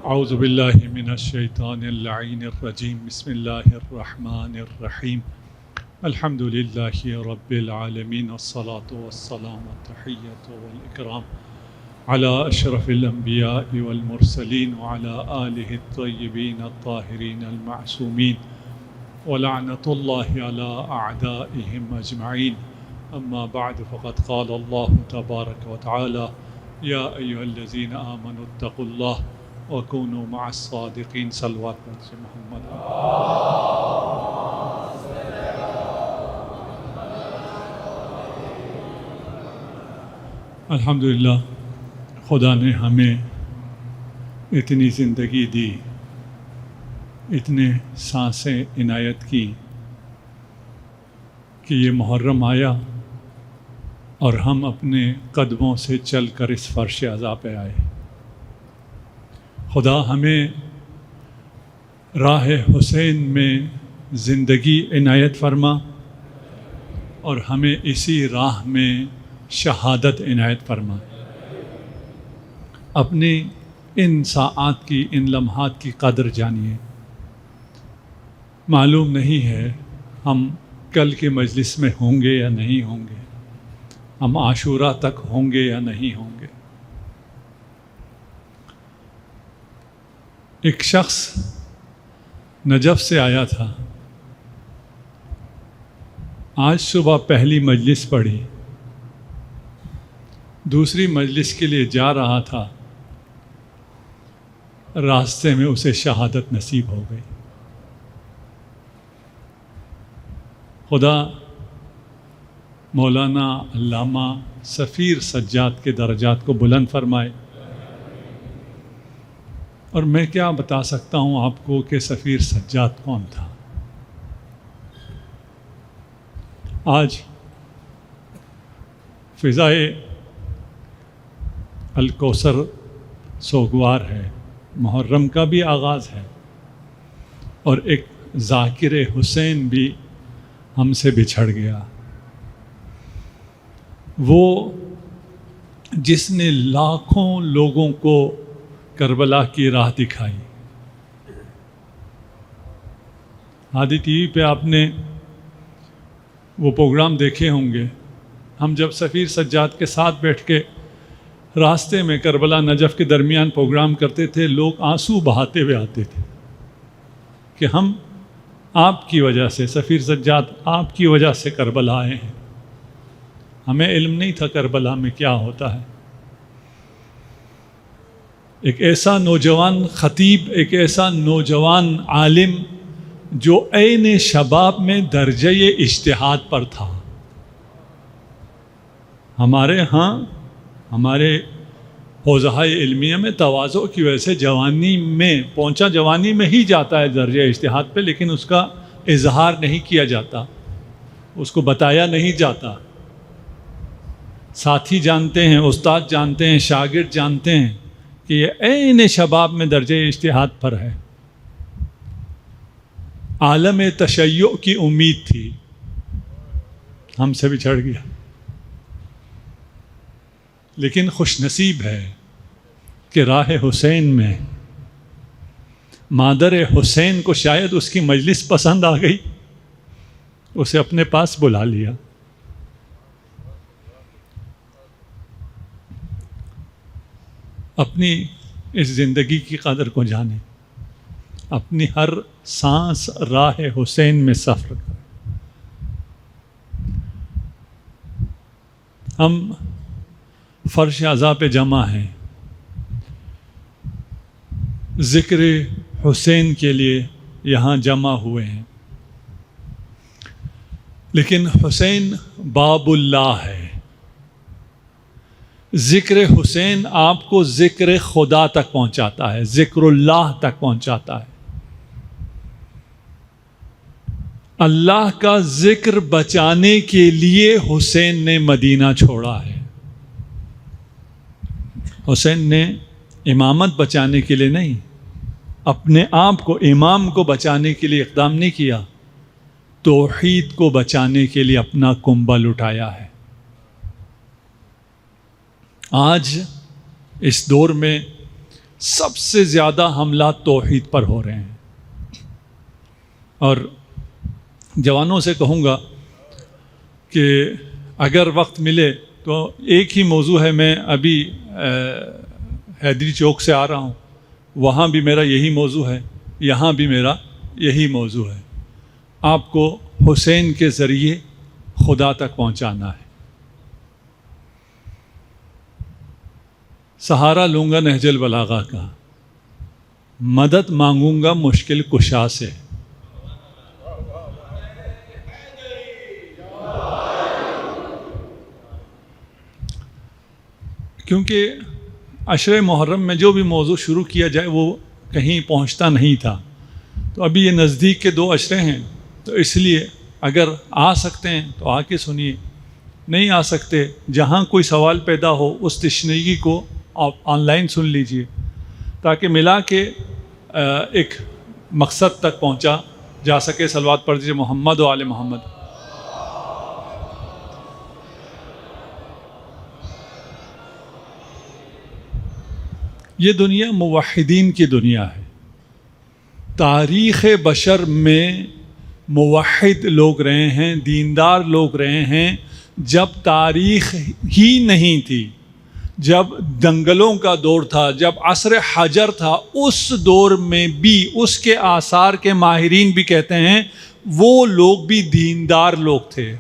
اعوذ باللہ من الشیطان اللعین الرجیم بسم اللہ الرحمن الرحیم الحمد للہ رب العالمین والصلاة والسلام التحیۃ والاکرام علی اشرف الانبیاء والمرسلین وعلی آلہ الطیبین الطاہرین المعصومین ولعنۃ اللہ علی اعدائہم اجمعین اما بعد فقد قال اللہ تبارک وتعالی یا ایہا الذین آمنوا اتقوا اللہ وَكُونُوا مَعَ الصَّادِقِينَ صلوات پڑھ سے محمد الحمدللہ خدا نے ہمیں اتنی زندگی دی، اتنے سانسیں عنایت کی کہ یہ محرم آیا اور ہم اپنے قدموں سے چل کر اس فرش عزا پہ آئے۔ خدا ہمیں راہ حسین میں زندگی عنایت فرما اور ہمیں اسی راہ میں شہادت عنایت فرما۔ اپنی ان ساعات کی، ان لمحات کی قدر جانیے۔ معلوم نہیں ہے ہم کل کے مجلس میں ہوں گے یا نہیں ہوں گے، ہم عاشورہ تک ہوں گے یا نہیں ہوں گے۔ ایک شخص نجف سے آیا تھا، آج صبح پہلی مجلس پڑھی، دوسری مجلس کے لیے جا رہا تھا، راستے میں اسے شہادت نصیب ہو گئی۔ خدا مولانا علامہ سفیر سجاد کے درجات کو بلند فرمائے۔ اور میں کیا بتا سکتا ہوں آپ کو کہ سفیر سجاد کون تھا۔ آج فضائے الکوثر سوگوار ہے، محرم کا بھی آغاز ہے، اور ایک ذاکر حسین بھی ہم سے بچھڑ گیا، وہ جس نے لاکھوں لوگوں کو کربلا کی راہ دکھائی۔ ہادی ٹی وی پہ آپ نے وہ پروگرام دیکھے ہوں گے، ہم جب سفیر سجاد کے ساتھ بیٹھ کے راستے میں کربلا نجف کے درمیان پروگرام کرتے تھے، لوگ آنسو بہاتے ہوئے آتے تھے کہ ہم آپ کی وجہ سے، سفیر سجاد آپ کی وجہ سے کربلا آئے ہیں، ہمیں علم نہیں تھا کربلا میں کیا ہوتا ہے۔ ایک ایسا نوجوان خطیب، ایک ایسا نوجوان عالم جو عین شباب میں درجہ اجتہاد پر تھا۔ ہمارے ہاں، ہمارے حوزہ علمیہ میں تواضع کی وجہ سے جوانی میں پہنچا، جوانی میں ہی جاتا ہے درجہ اجتہاد پہ، لیکن اس کا اظہار نہیں کیا جاتا، اس کو بتایا نہیں جاتا۔ ساتھی جانتے ہیں، استاد جانتے ہیں، شاگرد جانتے ہیں کہ یہ عین شباب میں درجہ اجتہاد پر ہے۔ عالم تشیع کی امید تھی، ہم سے بچھڑ گیا، لیکن خوش نصیب ہے کہ راہ حسین میں مادر حسین کو شاید اس کی مجلس پسند آ گئی، اسے اپنے پاس بلا لیا۔ اپنی اس زندگی کی قدر کو جانیں، اپنی ہر سانس راہ حسین میں سفر کریں۔ ہم فرش عزا پہ جمع ہیں، ذکر حسین کے لیے یہاں جمع ہوئے ہیں، لیکن حسین باب اللہ ہے۔ ذکر حسین آپ کو ذکر خدا تک پہنچاتا ہے، ذکر اللہ تک پہنچاتا ہے۔ اللہ کا ذکر بچانے کے لیے حسین نے مدینہ چھوڑا ہے۔ حسین نے امامت بچانے کے لیے نہیں، اپنے آپ کو، امام کو بچانے کے لیے اقدام نہیں کیا، توحید کو بچانے کے لیے اپنا کنبل اٹھایا ہے۔ آج اس دور میں سب سے زیادہ حملات توحید پر ہو رہے ہیں. اور جوانوں سے کہوں گا کہ اگر وقت ملے تو ایک ہی موضوع ہے. میں ابھی حیدری چوک سے آ رہا ہوں, وہاں بھی میرا یہی موضوع ہے, یہاں بھی میرا یہی موضوع ہے. آپ کو حسین کے ذریعے خدا تک پہنچانا ہے. سہارا لوں گا نہج البلاغہ کا, مدد مانگوں گا مشکل کشا سے. کیونکہ عشرہ محرم میں جو بھی موضوع شروع کیا جائے وہ کہیں پہنچتا نہیں تھا. تو ابھی یہ نزدیک کے 2 عشرے ہیں, تو اس لیے اگر آ سکتے ہیں تو آ کے سنیے, نہیں آ سکتے جہاں کوئی سوال پیدا ہو اس تشنیگی کو آپ آن لائن سن لیجئے, تاکہ ملا کے ایک مقصد تک پہنچا جا سکے. صلوات پڑھ دیجیے محمد و آل محمد. یہ دنیا موحدین کی دنیا ہے. تاریخ بشر میں موحد لوگ رہے ہیں, دیندار لوگ رہے ہیں. جب تاریخ ہی نہیں تھی, جب دنگلوں کا دور تھا, جب عصر حجر تھا, اس دور میں بھی اس کے آثار کے ماہرین بھی کہتے ہیں وہ لوگ بھی دیندار لوگ تھے,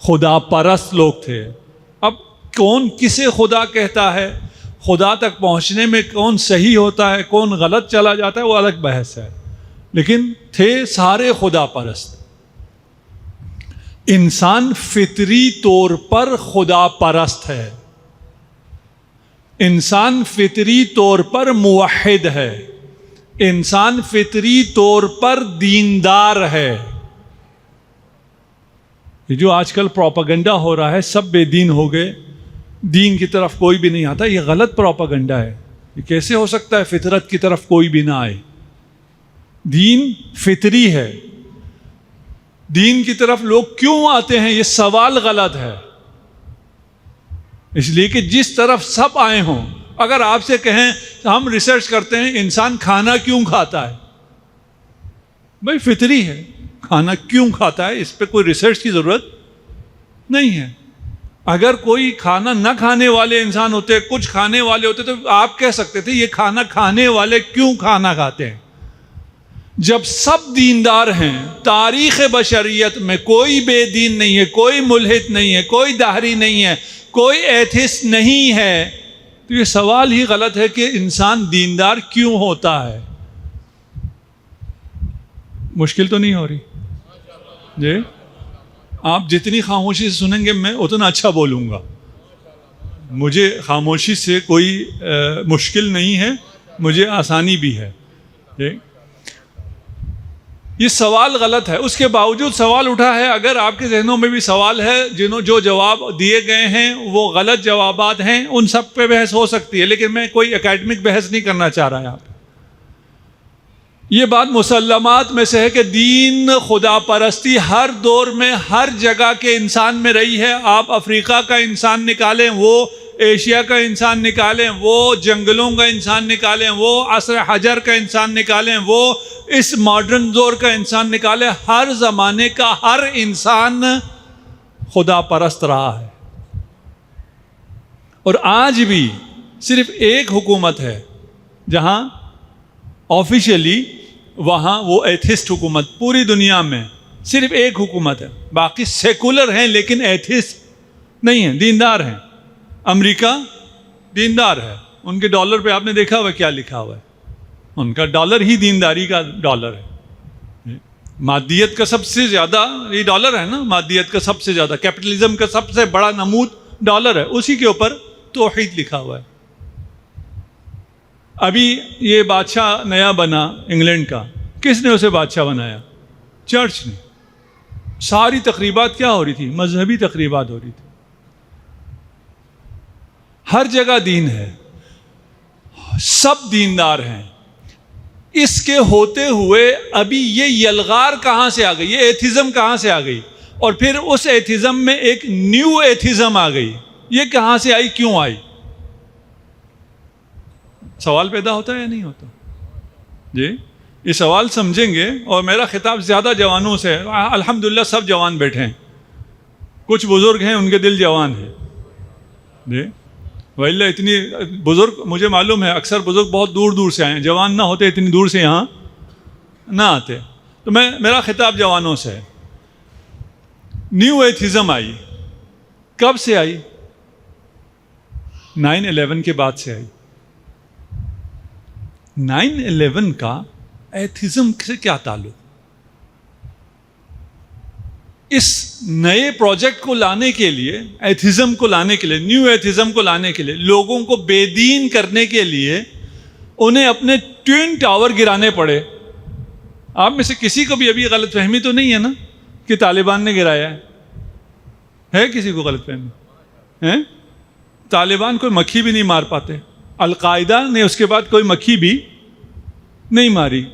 خدا پرست لوگ تھے. اب کون کسے خدا کہتا ہے, خدا تک پہنچنے میں کون صحیح ہوتا ہے, کون غلط چلا جاتا ہے, وہ الگ بحث ہے. لیکن تھے سارے خدا پرست. انسان فطری طور پر خدا پرست ہے, انسان فطری طور پر موحد ہے, انسان فطری طور پر دیندار ہے. یہ جو آج کل پروپیگنڈا ہو رہا ہے, سب بے دین ہو گئے, دین کی طرف کوئی بھی نہیں آتا, یہ غلط پروپیگنڈا ہے. یہ کیسے ہو سکتا ہے فطرت کی طرف کوئی بھی نہ آئے؟ دین فطری ہے. دین کی طرف لوگ کیوں آتے ہیں, یہ سوال غلط ہے. اس لیے کہ جس طرف سب آئے ہوں. اگر آپ سے کہیں ہم ریسرچ کرتے ہیں انسان کھانا کیوں کھاتا ہے, بھائی فطری ہے, کھانا کیوں کھاتا ہے, اس پہ کوئی ریسرچ کی ضرورت نہیں ہے. اگر کوئی کھانا نہ کھانے والے انسان ہوتے, کچھ کھانے والے ہوتے, تو آپ کہہ سکتے تھے یہ کھانا کھانے والے کیوں کھانا کھاتے ہیں. جب سب دیندار ہیں, تاریخ بشریت میں کوئی بے دین نہیں ہے, کوئی ملحد نہیں ہے, کوئی دہری نہیں ہے, کوئی ایتھسٹ نہیں ہے, تو یہ سوال ہی غلط ہے کہ انسان دیندار کیوں ہوتا ہے. مشکل تو نہیں ہو رہی جی؟ آپ جتنی خاموشی سے سنیں گے میں اتنا اچھا بولوں گا. مجھے خاموشی سے کوئی مشکل نہیں ہے, مجھے آسانی بھی ہے. یہ سوال غلط ہے, اس کے باوجود سوال اٹھا ہے. اگر آپ کے ذہنوں میں بھی سوال ہے, جو جواب دیے گئے ہیں وہ غلط جوابات ہیں, ان سب پہ بحث ہو سکتی ہے, لیکن میں کوئی اکیڈمک بحث نہیں کرنا چاہ رہا یہاں پہ. یہ بات مسلمات میں سے ہے کہ دین خدا پرستی ہر دور میں ہر جگہ کے انسان میں رہی ہے. آپ افریقہ کا انسان نکالیں, وہ ایشیا کا انسان نکالیں, وہ جنگلوں کا انسان نکالیں, وہ عصر حجر کا انسان نکالیں, وہ اس ماڈرن دور کا انسان نکالیں, ہر زمانے کا ہر انسان خدا پرست رہا ہے. اور آج بھی صرف ایک حکومت ہے جہاں آفیشیلی, وہاں وہ ایتھسٹ حکومت. پوری دنیا میں صرف ایک حکومت ہے, باقی سیکولر ہیں لیکن ایتھسٹ نہیں ہیں, دیندار ہیں. امریکہ دیندار ہے, ان کے ڈالر پہ آپ نے دیکھا ہوا کیا لکھا ہوا ہے, ان کا ڈالر ہی دینداری کا ڈالر ہے. مادیت کا سب سے زیادہ یہ ڈالر ہے نا, مادیت کا سب سے زیادہ, کیپٹلزم کا سب سے بڑا نمود ڈالر ہے, اسی کے اوپر توحید لکھا ہوا ہے. ابھی یہ بادشاہ نیا بنا انگلینڈ کا, کس نے اسے بادشاہ بنایا؟ چرچ نے. ساری تقریبات کیا ہو رہی تھی؟ مذہبی تقریبات ہو رہی تھی. ہر جگہ دین ہے, سب دیندار ہیں. اس کے ہوتے ہوئے ابھی یہ یلغار کہاں سے آ گئی, یہ ایتھزم کہاں سے آ گئی, اور پھر اس ایتھزم میں ایک نیو ایتھزم آ گئی. یہ کہاں سے آئی, کیوں آئی؟ سوال پیدا ہوتا ہے یا نہیں ہوتا؟ جی یہ سوال سمجھیں گے. اور میرا خطاب زیادہ جوانوں سے ہے. الحمدللہ سب جوان بیٹھے ہیں, کچھ بزرگ ہیں ان کے دل جوان ہیں. جی وَإِلَّا اتنی بزرگ مجھے معلوم ہے اکثر بزرگ بہت دور دور سے آئے ہیں, جوان نہ ہوتے اتنی دور سے یہاں نہ آتے. تو میرا خطاب جوانوں سے ہے. نیو ایتھزم آئی, کب سے آئی؟ 9/11 کے بعد سے آئی. 9/11 کا ایتھزم سے کیا تعلق؟ اس نئے پروجیکٹ کو لانے کے لیے, ایتھزم کو لانے کے لیے, نیو ایتھزم کو لانے کے لیے, لوگوں کو بے دین کرنے کے لیے انہیں اپنے ٹوین ٹاور گرانے پڑے. آپ میں سے کسی کو بھی ابھی غلط فہمی تو نہیں ہے نا کہ طالبان نے گرایا ہے کسی کو غلط فہمی ہے؟ طالبان کوئی مکھی بھی نہیں مار پاتے. القاعدہ نے اس کے بعد کوئی مکھی بھی نہیں ماری.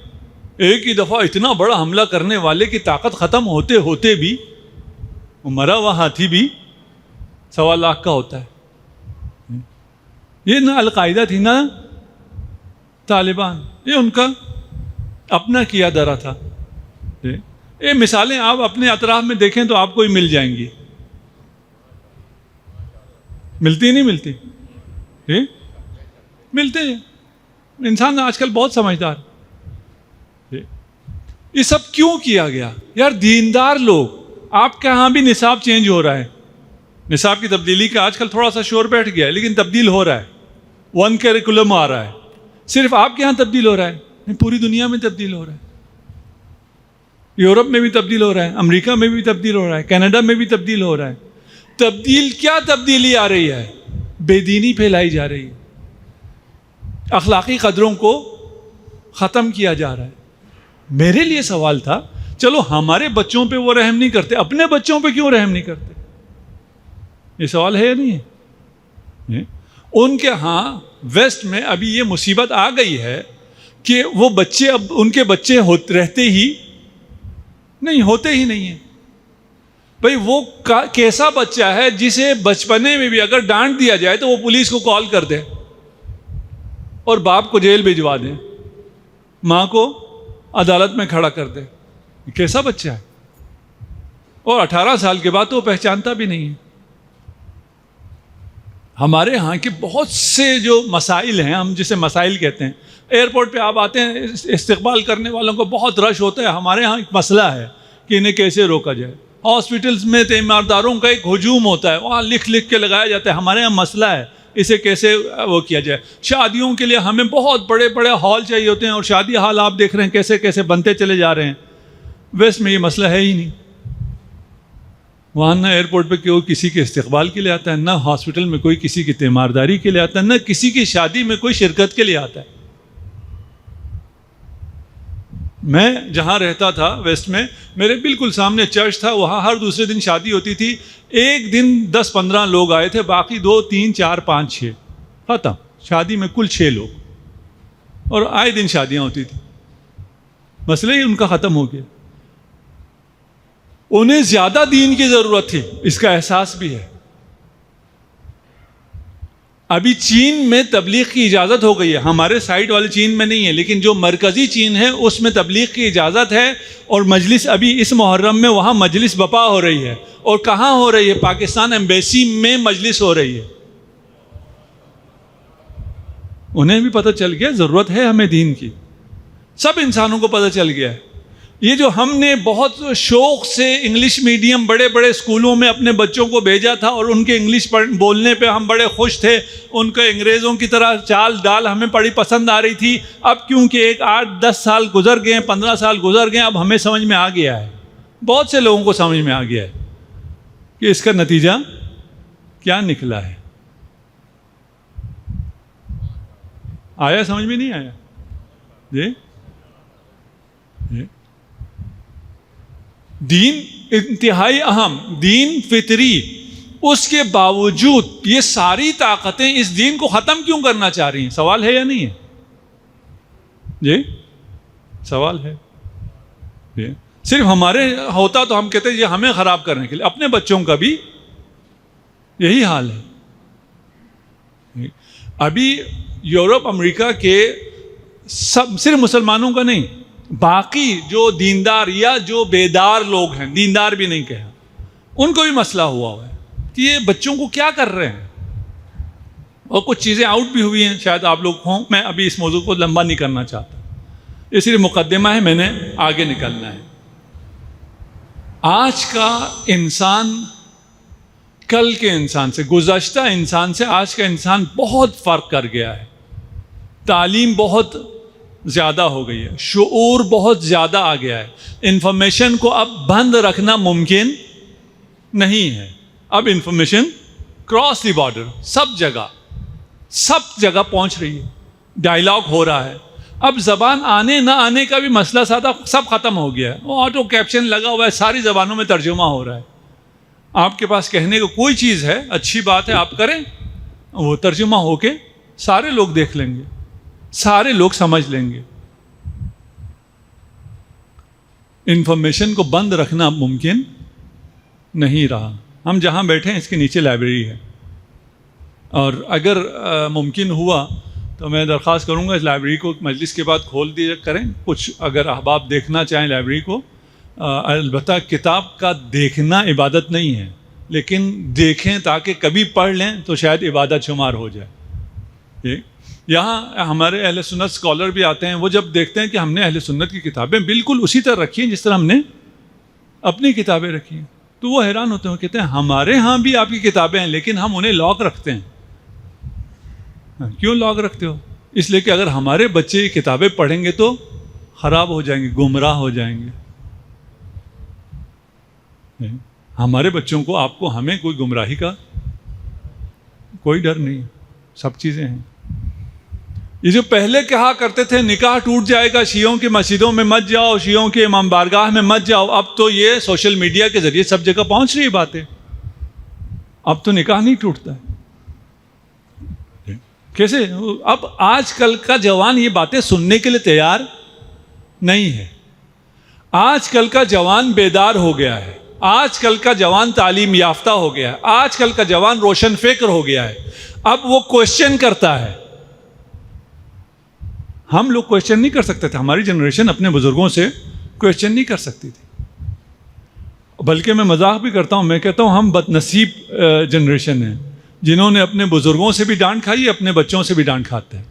ایک ہی دفعہ اتنا بڑا حملہ کرنے والے کی طاقت ختم ہوتے ہوتے بھی مرا ہوا ہاتھی بھی 1.25 لاکھ کا ہوتا ہے. یہ نہ القاعدہ تھی نہ طالبان, یہ ان کا اپنا کیا درا تھا. یہ مثالیں آپ اپنے اطراف میں دیکھیں تو آپ کو ہی مل جائیں گی. ملتی نہیں ملتی؟ ملتے ہیں. انسان آج کل بہت سمجھدار. یہ سب کیوں کیا گیا یار؟ دیندار لوگ, آپ کے ہاں بھی نصاب چینج ہو رہا ہے. نصاب کی تبدیلی کا آج کل تھوڑا سا شور بیٹھ گیا ہے, لیکن تبدیل ہو رہا ہے. 1 کیریکولم آ رہا ہے. صرف آپ کے ہاں تبدیل ہو رہا ہے نہیں, پوری دنیا میں تبدیل ہو رہا ہے. یورپ میں بھی تبدیل ہو رہا ہے, امریکہ میں بھی تبدیل ہو رہا ہے, کینیڈا میں بھی تبدیل ہو رہا ہے. کیا تبدیلی آ رہی ہے؟ بے دینی پھیلائی جا رہی ہے, اخلاقی قدروں کو ختم کیا جا رہا ہے. میرے لیے سوال تھا, چلو ہمارے بچوں پہ وہ رحم نہیں کرتے, اپنے بچوں پہ کیوں رحم نہیں کرتے؟ یہ سوال ہے یا نہیں ہے؟ ان کے ہاں ویسٹ میں ابھی یہ مصیبت آ گئی ہے کہ وہ بچے, اب ان کے بچے رہتے ہی نہیں ہیں. بھئی وہ کیسا بچہ ہے جسے بچپنے میں بھی اگر ڈانٹ دیا جائے تو وہ پولیس کو کال کر دے اور باپ کو جیل بھجوا دے, ماں کو عدالت میں کھڑا کر دے؟ کیسا بچہ ہے؟ اور 18 سال کے بعد تو وہ پہچانتا بھی نہیں ہے. ہمارے ہاں کے بہت سے جو مسائل ہیں, ہم جسے مسائل کہتے ہیں, ایئرپورٹ پہ آپ آتے ہیں, استقبال کرنے والوں کو بہت رش ہوتا ہے. ہمارے ہاں ایک مسئلہ ہے کہ انہیں کیسے روکا جائے. ہاسپٹلز میں تیمارداروں کا ایک ہجوم ہوتا ہے, وہاں لکھ کے لگایا جاتا ہے. ہمارے یہاں مسئلہ ہے اسے کیسے وہ کیا جائے. شادیوں کے لیے ہمیں بہت بڑے بڑے ہال چاہیے ہوتے ہیں, اور شادی ہال آپ دیکھ رہے ہیں کیسے کیسے بنتے چلے جا رہے ہیں. ویسٹ میں یہ مسئلہ ہے ہی نہیں. وہاں نہ ایئرپورٹ پہ کوئی کسی کے استقبال کے لیے آتا ہے, نہ ہاسپٹل میں کوئی کسی کی تیمارداری کے لیے آتا ہے, نہ کسی کی شادی میں کوئی شرکت کے لیے آتا ہے. میں جہاں رہتا تھا ویسٹ میں, میرے بالکل سامنے چرچ تھا, وہاں ہر دوسرے دن شادی ہوتی تھی. ایک دن 10-15 لوگ آئے تھے, باقی 2, 3, 4, 5, 6 ختم. شادی میں کل 6 لوگ, اور آئے دن شادیاں ہوتی تھی. مسئلہ ہی ان کا ختم ہو گیا. انہیں زیادہ دین کی ضرورت تھی, اس کا احساس بھی ہے. ابھی چین میں تبلیغ کی اجازت ہو گئی ہے, ہمارے سائٹ والے چین میں نہیں ہے, لیکن جو مرکزی چین ہے اس میں تبلیغ کی اجازت ہے. اور مجلس ابھی اس محرم میں وہاں مجلس بپا ہو رہی ہے. اور کہاں ہو رہی ہے؟ پاکستان ایمبیسی میں مجلس ہو رہی ہے. انہیں بھی پتہ چل گیا ضرورت ہے ہمیں دین کی. سب انسانوں کو پتہ چل گیا ہے. یہ جو ہم نے بہت شوق سے انگلش میڈیم بڑے بڑے اسکولوں میں اپنے بچوں کو بھیجا تھا, اور ان کے انگلش بولنے پہ ہم بڑے خوش تھے, ان کے انگریزوں کی طرح چال ڈال ہمیں بڑی پسند آ رہی تھی. اب کیونکہ 8-10 سال گزر گئے, 15 سال گزر گئے, اب ہمیں سمجھ میں آ گیا ہے, بہت سے لوگوں کو سمجھ میں آ گیا ہے کہ اس کا نتیجہ کیا نکلا ہے. آیا سمجھ میں نہیں آیا؟ جی دین انتہائی اہم, دین فطری, اس کے باوجود یہ ساری طاقتیں اس دین کو ختم کیوں کرنا چاہ رہی ہیں؟ سوال ہے یا نہیں ہے؟ جی سوال ہے. صرف ہمارے ہوتا تو ہم کہتے یہ ہمیں خراب کرنے کے لیے, اپنے بچوں کا بھی یہی حال ہے. ابھی یورپ امریکہ کے صرف مسلمانوں کا نہیں، باقی جو دیندار یا جو بیدار لوگ ہیں، دیندار بھی نہیں کہا، ان کو بھی مسئلہ ہوا ہے کہ یہ بچوں کو کیا کر رہے ہیں. اور کچھ چیزیں آؤٹ بھی ہوئی ہیں، شاید آپ لوگ ہوں. میں ابھی اس موضوع کو لمبا نہیں کرنا چاہتا، یہ صرف مقدمہ ہے، میں نے آگے نکلنا ہے. آج کا انسان کل کے انسان سے، گزشتہ انسان سے آج کا انسان بہت فرق کر گیا ہے. تعلیم بہت زیادہ ہو گئی ہے، شعور بہت زیادہ آ گیا ہے. انفارمیشن کو اب بند رکھنا ممکن نہیں ہے. اب انفارمیشن کراس دی بارڈر سب جگہ پہنچ رہی ہے، ڈائلاگ ہو رہا ہے. اب زبان آنے نہ آنے کا بھی مسئلہ سادہ سب ختم ہو گیا ہے. وہ آٹو کیپشن لگا ہوا ہے، ساری زبانوں میں ترجمہ ہو رہا ہے. آپ کے پاس کہنے کو کوئی چیز ہے، اچھی بات ہے، آپ کریں، وہ ترجمہ ہو کے سارے لوگ دیکھ لیں گے، سارے لوگ سمجھ لیں گے. انفارمیشن کو بند رکھنا ممکن نہیں رہا. ہم جہاں بیٹھے ہیں اس کے نیچے لائبریری ہے، اور اگر ممکن ہوا تو میں درخواست کروں گا اس لائبریری کو مجلس کے بعد کھول دیا کریں. کچھ اگر احباب دیکھنا چاہیں لائبریری کو، البتہ کتاب کا دیکھنا عبادت نہیں ہے، لیکن دیکھیں تاکہ کبھی پڑھ لیں تو شاید عبادت شمار ہو جائے. یہاں ہمارے اہل سنت اسکالر بھی آتے ہیں، وہ جب دیکھتے ہیں کہ ہم نے اہل سنت کی کتابیں بالکل اسی طرح رکھی ہیں جس طرح ہم نے اپنی کتابیں رکھی ہیں، تو وہ حیران ہوتے ہیں، کہتے ہیں ہمارے ہاں بھی آپ کی کتابیں ہیں لیکن ہم انہیں لاک رکھتے ہیں. کیوں لاک رکھتے ہو؟ اس لیے کہ اگر ہمارے بچے کتابیں پڑھیں گے تو خراب ہو جائیں گے، گمراہ ہو جائیں گے. ہمارے بچوں کو، آپ کو، ہمیں کوئی گمراہی کا کوئی ڈر نہیں، سب چیزیں ہیں. یہ جو پہلے کہا کرتے تھے نکاح ٹوٹ جائے گا، شیعوں کی مسجدوں میں مت جاؤ، شیعوں کے امام بارگاہ میں مت جاؤ، اب تو یہ سوشل میڈیا کے ذریعے سب جگہ پہنچ رہی باتیں. اب تو نکاح نہیں ٹوٹتا ہے. کیسے؟ اب آج کل کا جوان یہ باتیں سننے کے لیے تیار نہیں ہے. آج کل کا جوان بیدار ہو گیا ہے، آج کل کا جوان تعلیم یافتہ ہو گیا ہے، آج کل کا جوان روشن فکر ہو گیا ہے. اب وہ کوشچن کرتا ہے. ہم لوگ کوشچن نہیں کر سکتے تھے، ہماری جنریشن اپنے بزرگوں سے کوشچن نہیں کر سکتی تھی. بلکہ میں مذاق بھی کرتا ہوں، میں کہتا ہوں ہم بد نصیب جنریشن ہیں جنہوں نے اپنے بزرگوں سے بھی ڈانٹ کھائی، اپنے بچوں سے بھی ڈانٹ کھاتے ہیں.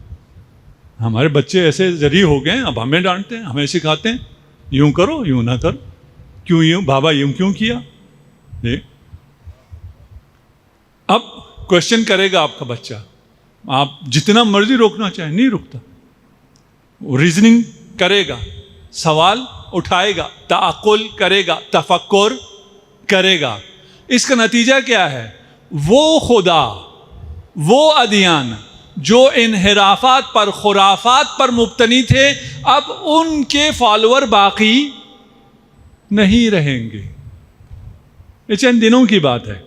ہمارے بچے ایسے ذریع ہو گئے ہیں، اب ہمیں ڈانٹتے ہیں، ہمیں سکھاتے ہیں یوں کرو، یوں نہ کرو، کیوں یوں بابا یوں کیوں کیا. اب کوشچن کرے گا آپ کا بچہ، آپ جتنا مرضی روکنا چاہیں نہیں رکتا. ریزننگ کرے گا، سوال اٹھائے گا، تعقل کرے گا، تفکر کرے گا. اس کا نتیجہ کیا ہے؟ وہ خدا، وہ ادیان جو انحرافات پر، خرافات پر مبتنی تھے، اب ان کے فالوور باقی نہیں رہیں گے. یہ چند دنوں کی بات ہے.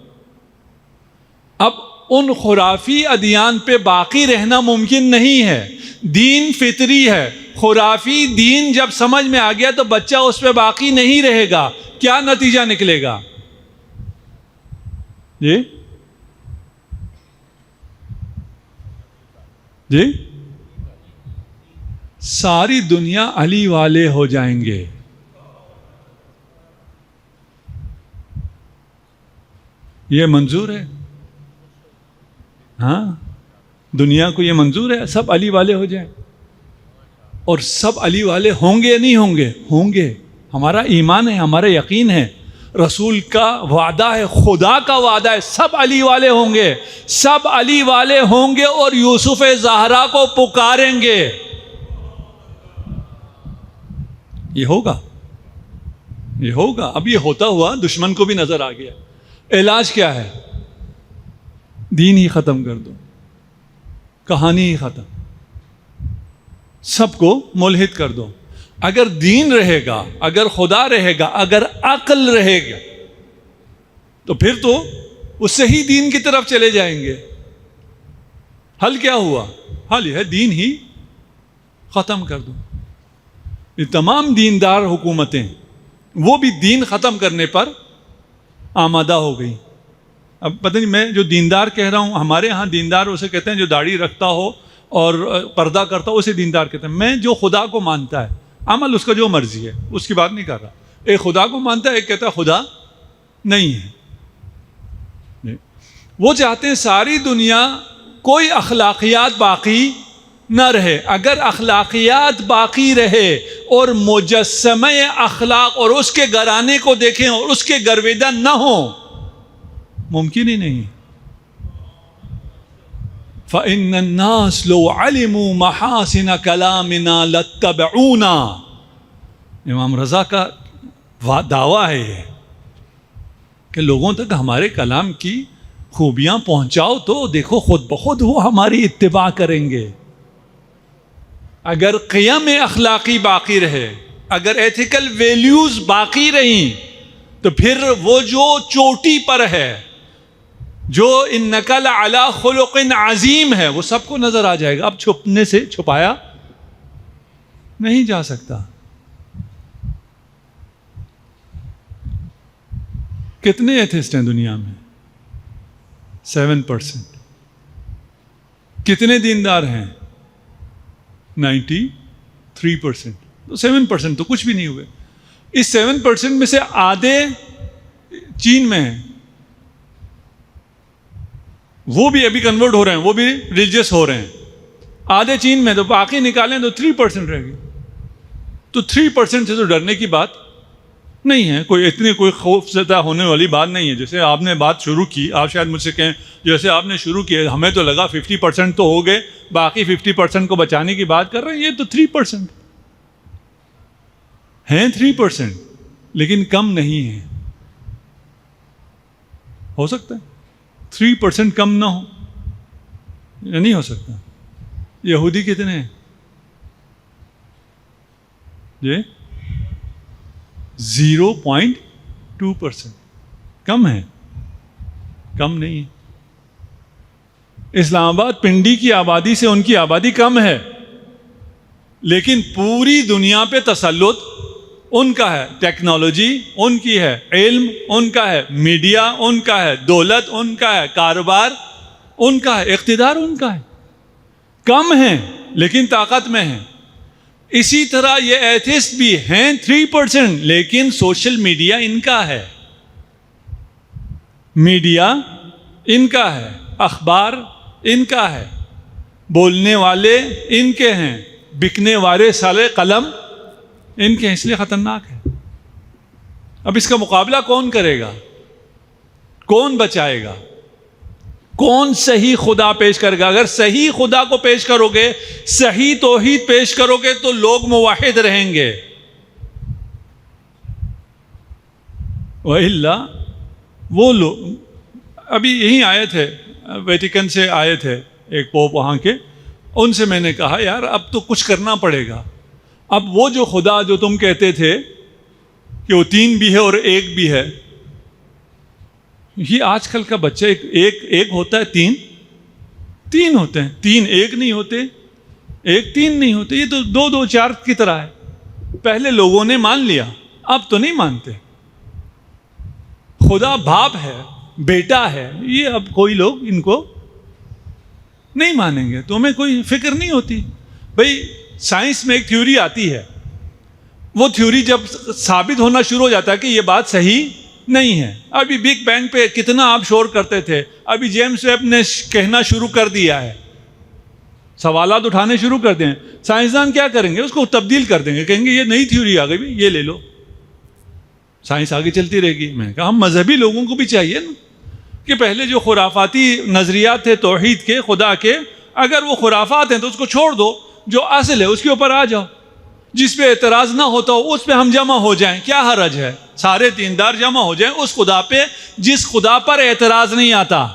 اب ان خرافی ادیان پہ باقی رہنا ممکن نہیں ہے. دین فطری ہے، خرافی دین جب سمجھ میں آ گیا تو بچہ اس پہ باقی نہیں رہے گا. کیا نتیجہ نکلے گا؟ جی جی ساری دنیا علی والے ہو جائیں گے. یہ منظور ہے؟ ہاں، دنیا کو یہ منظور ہے سب علی والے ہو جائیں؟ اور سب علی والے ہوں گے یا نہیں ہوں گے؟ ہوں گے. ہمارا ایمان ہے، ہمارا یقین ہے، رسول کا وعدہ ہے، خدا کا وعدہ ہے، سب علی والے ہوں گے، سب علی والے ہوں گے اور یوسف زہرا کو پکاریں گے. یہ ہوگا، یہ ہوگا. اب یہ ہوتا ہوا دشمن کو بھی نظر آ گیا. علاج کیا ہے؟ دین ہی ختم کر دو، کہانی ہی ختم، سب کو ملحد کر دو. اگر دین رہے گا، اگر خدا رہے گا، اگر عقل رہے گا تو پھر تو وہ صحیح دین کی طرف چلے جائیں گے. حل کیا ہوا؟ حل یہ ہے دین ہی ختم کر دو. یہ تمام دیندار حکومتیں وہ بھی دین ختم کرنے پر آمادہ ہو گئی. اب پتہ نہیں، میں جو دیندار کہہ رہا ہوں، ہمارے ہاں دیندار اسے کہتے ہیں جو داڑھی رکھتا ہو اور پردہ کرتا ہو اسے دیندار کہتے ہیں. میں جو خدا کو مانتا ہے، عمل اس کا جو مرضی ہے، اس کی بات نہیں کر رہا. ایک خدا کو مانتا ہے، ایک کہتا ہے خدا نہیں ہے. وہ چاہتے ہیں ساری دنیا کوئی اخلاقیات باقی نہ رہے. اگر اخلاقیات باقی رہے اور مجسمہ اخلاق اور اس کے گھرانے کو دیکھیں اور اس کے گرویدہ نہ ہوں، ممکن ہی نہیں. فَإِنَّ النَّاسَ لَوْ عَلِمُوا مَحَاسِنَ كَلَامِنَا لَاتَّبَعُونَا. امام رضا کا دعویٰ ہے یہ کہ لوگوں تک ہمارے کلام کی خوبیاں پہنچاؤ تو دیکھو خود بخود وہ ہماری اتباع کریں گے. اگر قیم اخلاقی باقی رہے، اگر ایتھیکل ویلیوز باقی رہیں، تو پھر وہ جو چوٹی پر ہے، جو انک لعلی خلق عظیم ہے، وہ سب کو نظر آ جائے گا. اب چھپنے سے چھپایا نہیں جا سکتا. کتنے ایتھسٹ ہیں دنیا میں؟ 7%. کتنے دیندار ہیں؟ 93%. تو 7% تو کچھ بھی نہیں ہوئے. اس 7% میں سے آدھے چین میں ہیں، وہ بھی ابھی کنورٹ ہو رہے ہیں، وہ بھی ریلیجیس ہو رہے ہیں. آدھے چین میں، تو باقی نکالیں تو 3% رہ گئے. تو 3% سے تو ڈرنے کی بات نہیں ہے. کوئی خوف زدہ ہونے والی بات نہیں ہے. جیسے آپ نے بات شروع کی، آپ شاید مجھ سے کہیں جیسے آپ نے شروع کیا، ہمیں تو لگا 50% تو ہو گئے، باقی 50% کو بچانے کی بات کر رہے ہیں. یہ تو 3% ہیں. 3% لیکن کم نہیں ہے. ہو سکتا ہے 3% کم نہ ہو؟ نہیں ہو سکتا. یہودی کتنے ہیں جی؟ 0.2%. کم ہے؟ کم نہیں ہے. اسلام آباد پنڈی کی آبادی سے ان کی آبادی کم ہے، لیکن پوری دنیا پہ تسلط ان کا ہے. ٹیکنالوجی ان کی ہے، علم ان کا ہے، میڈیا ان کا ہے، دولت ان کا ہے، کاروبار ان کا ہے، اقتدار ان کا ہے. کم ہیں لیکن طاقت میں ہیں. اسی طرح یہ ایتھسٹ بھی ہیں 3%، لیکن سوشل میڈیا ان کا ہے، میڈیا ان کا ہے، اخبار ان کا ہے، بولنے والے ان کے ہیں، بکنے والے سالے قلم ان کے ہیں. اس لیے خطرناک ہے. اب اس کا مقابلہ کون کرے گا؟ کون بچائے گا؟ کون صحیح خدا پیش کرے گا؟ اگر صحیح خدا کو پیش کرو گے، صحیح توحید پیش کرو گے تو لوگ موحد رہیں گے. وَإِلَّا وہ لوگ ابھی یہیں آئے تھے، ویٹیکن سے آئے تھے ایک پوپ وہاں کے. ان سے میں نے کہا یار اب تو کچھ کرنا پڑے گا. اب وہ جو خدا جو تم کہتے تھے کہ وہ 3 بھی ہے اور 1 بھی ہے، یہ آج کل کا بچہ ایک ہوتا ہے، 3 ہوتے ہیں. 3 1 نہیں ہوتے، 1 3 نہیں ہوتے. یہ تو 2 2 4 کی طرح ہے. پہلے لوگوں نے مان لیا، اب تو نہیں مانتے. خدا باپ ہے، بیٹا ہے، یہ اب کوئی لوگ ان کو نہیں مانیں گے. تو ہمیں کوئی فکر نہیں ہوتی. بھئی سائنس میں ایک تھیوری آتی ہے، وہ تھیوری جب ثابت ہونا شروع ہو جاتا ہے کہ یہ بات صحیح نہیں ہے. ابھی بگ بینگ پہ کتنا آپ شور کرتے تھے، ابھی جیمس ویب نے کہنا شروع کر دیا ہے، سوالات اٹھانے شروع کر دیں. سائنسدان کیا کریں گے؟ اس کو تبدیل کر دیں گے، کہیں گے یہ نئی تھیوری آ گئی، یہ لے لو. سائنس آگے چلتی رہے گی. میں نے کہا ہم مذہبی لوگوں کو بھی چاہیے نا کہ پہلے جو خرافاتی نظریات تھے توحید کے، خدا کے، اگر وہ خرافات ہیں تو اس کو چھوڑ دو، جو اصل ہے اس کے اوپر آ جاؤ. جس پہ اعتراض نہ ہوتا ہو اس پہ ہم جمع ہو جائیں. کیا حرج ہے؟ سارے دیندار جمع ہو جائیں اس خدا پہ جس خدا پر اعتراض نہیں آتا.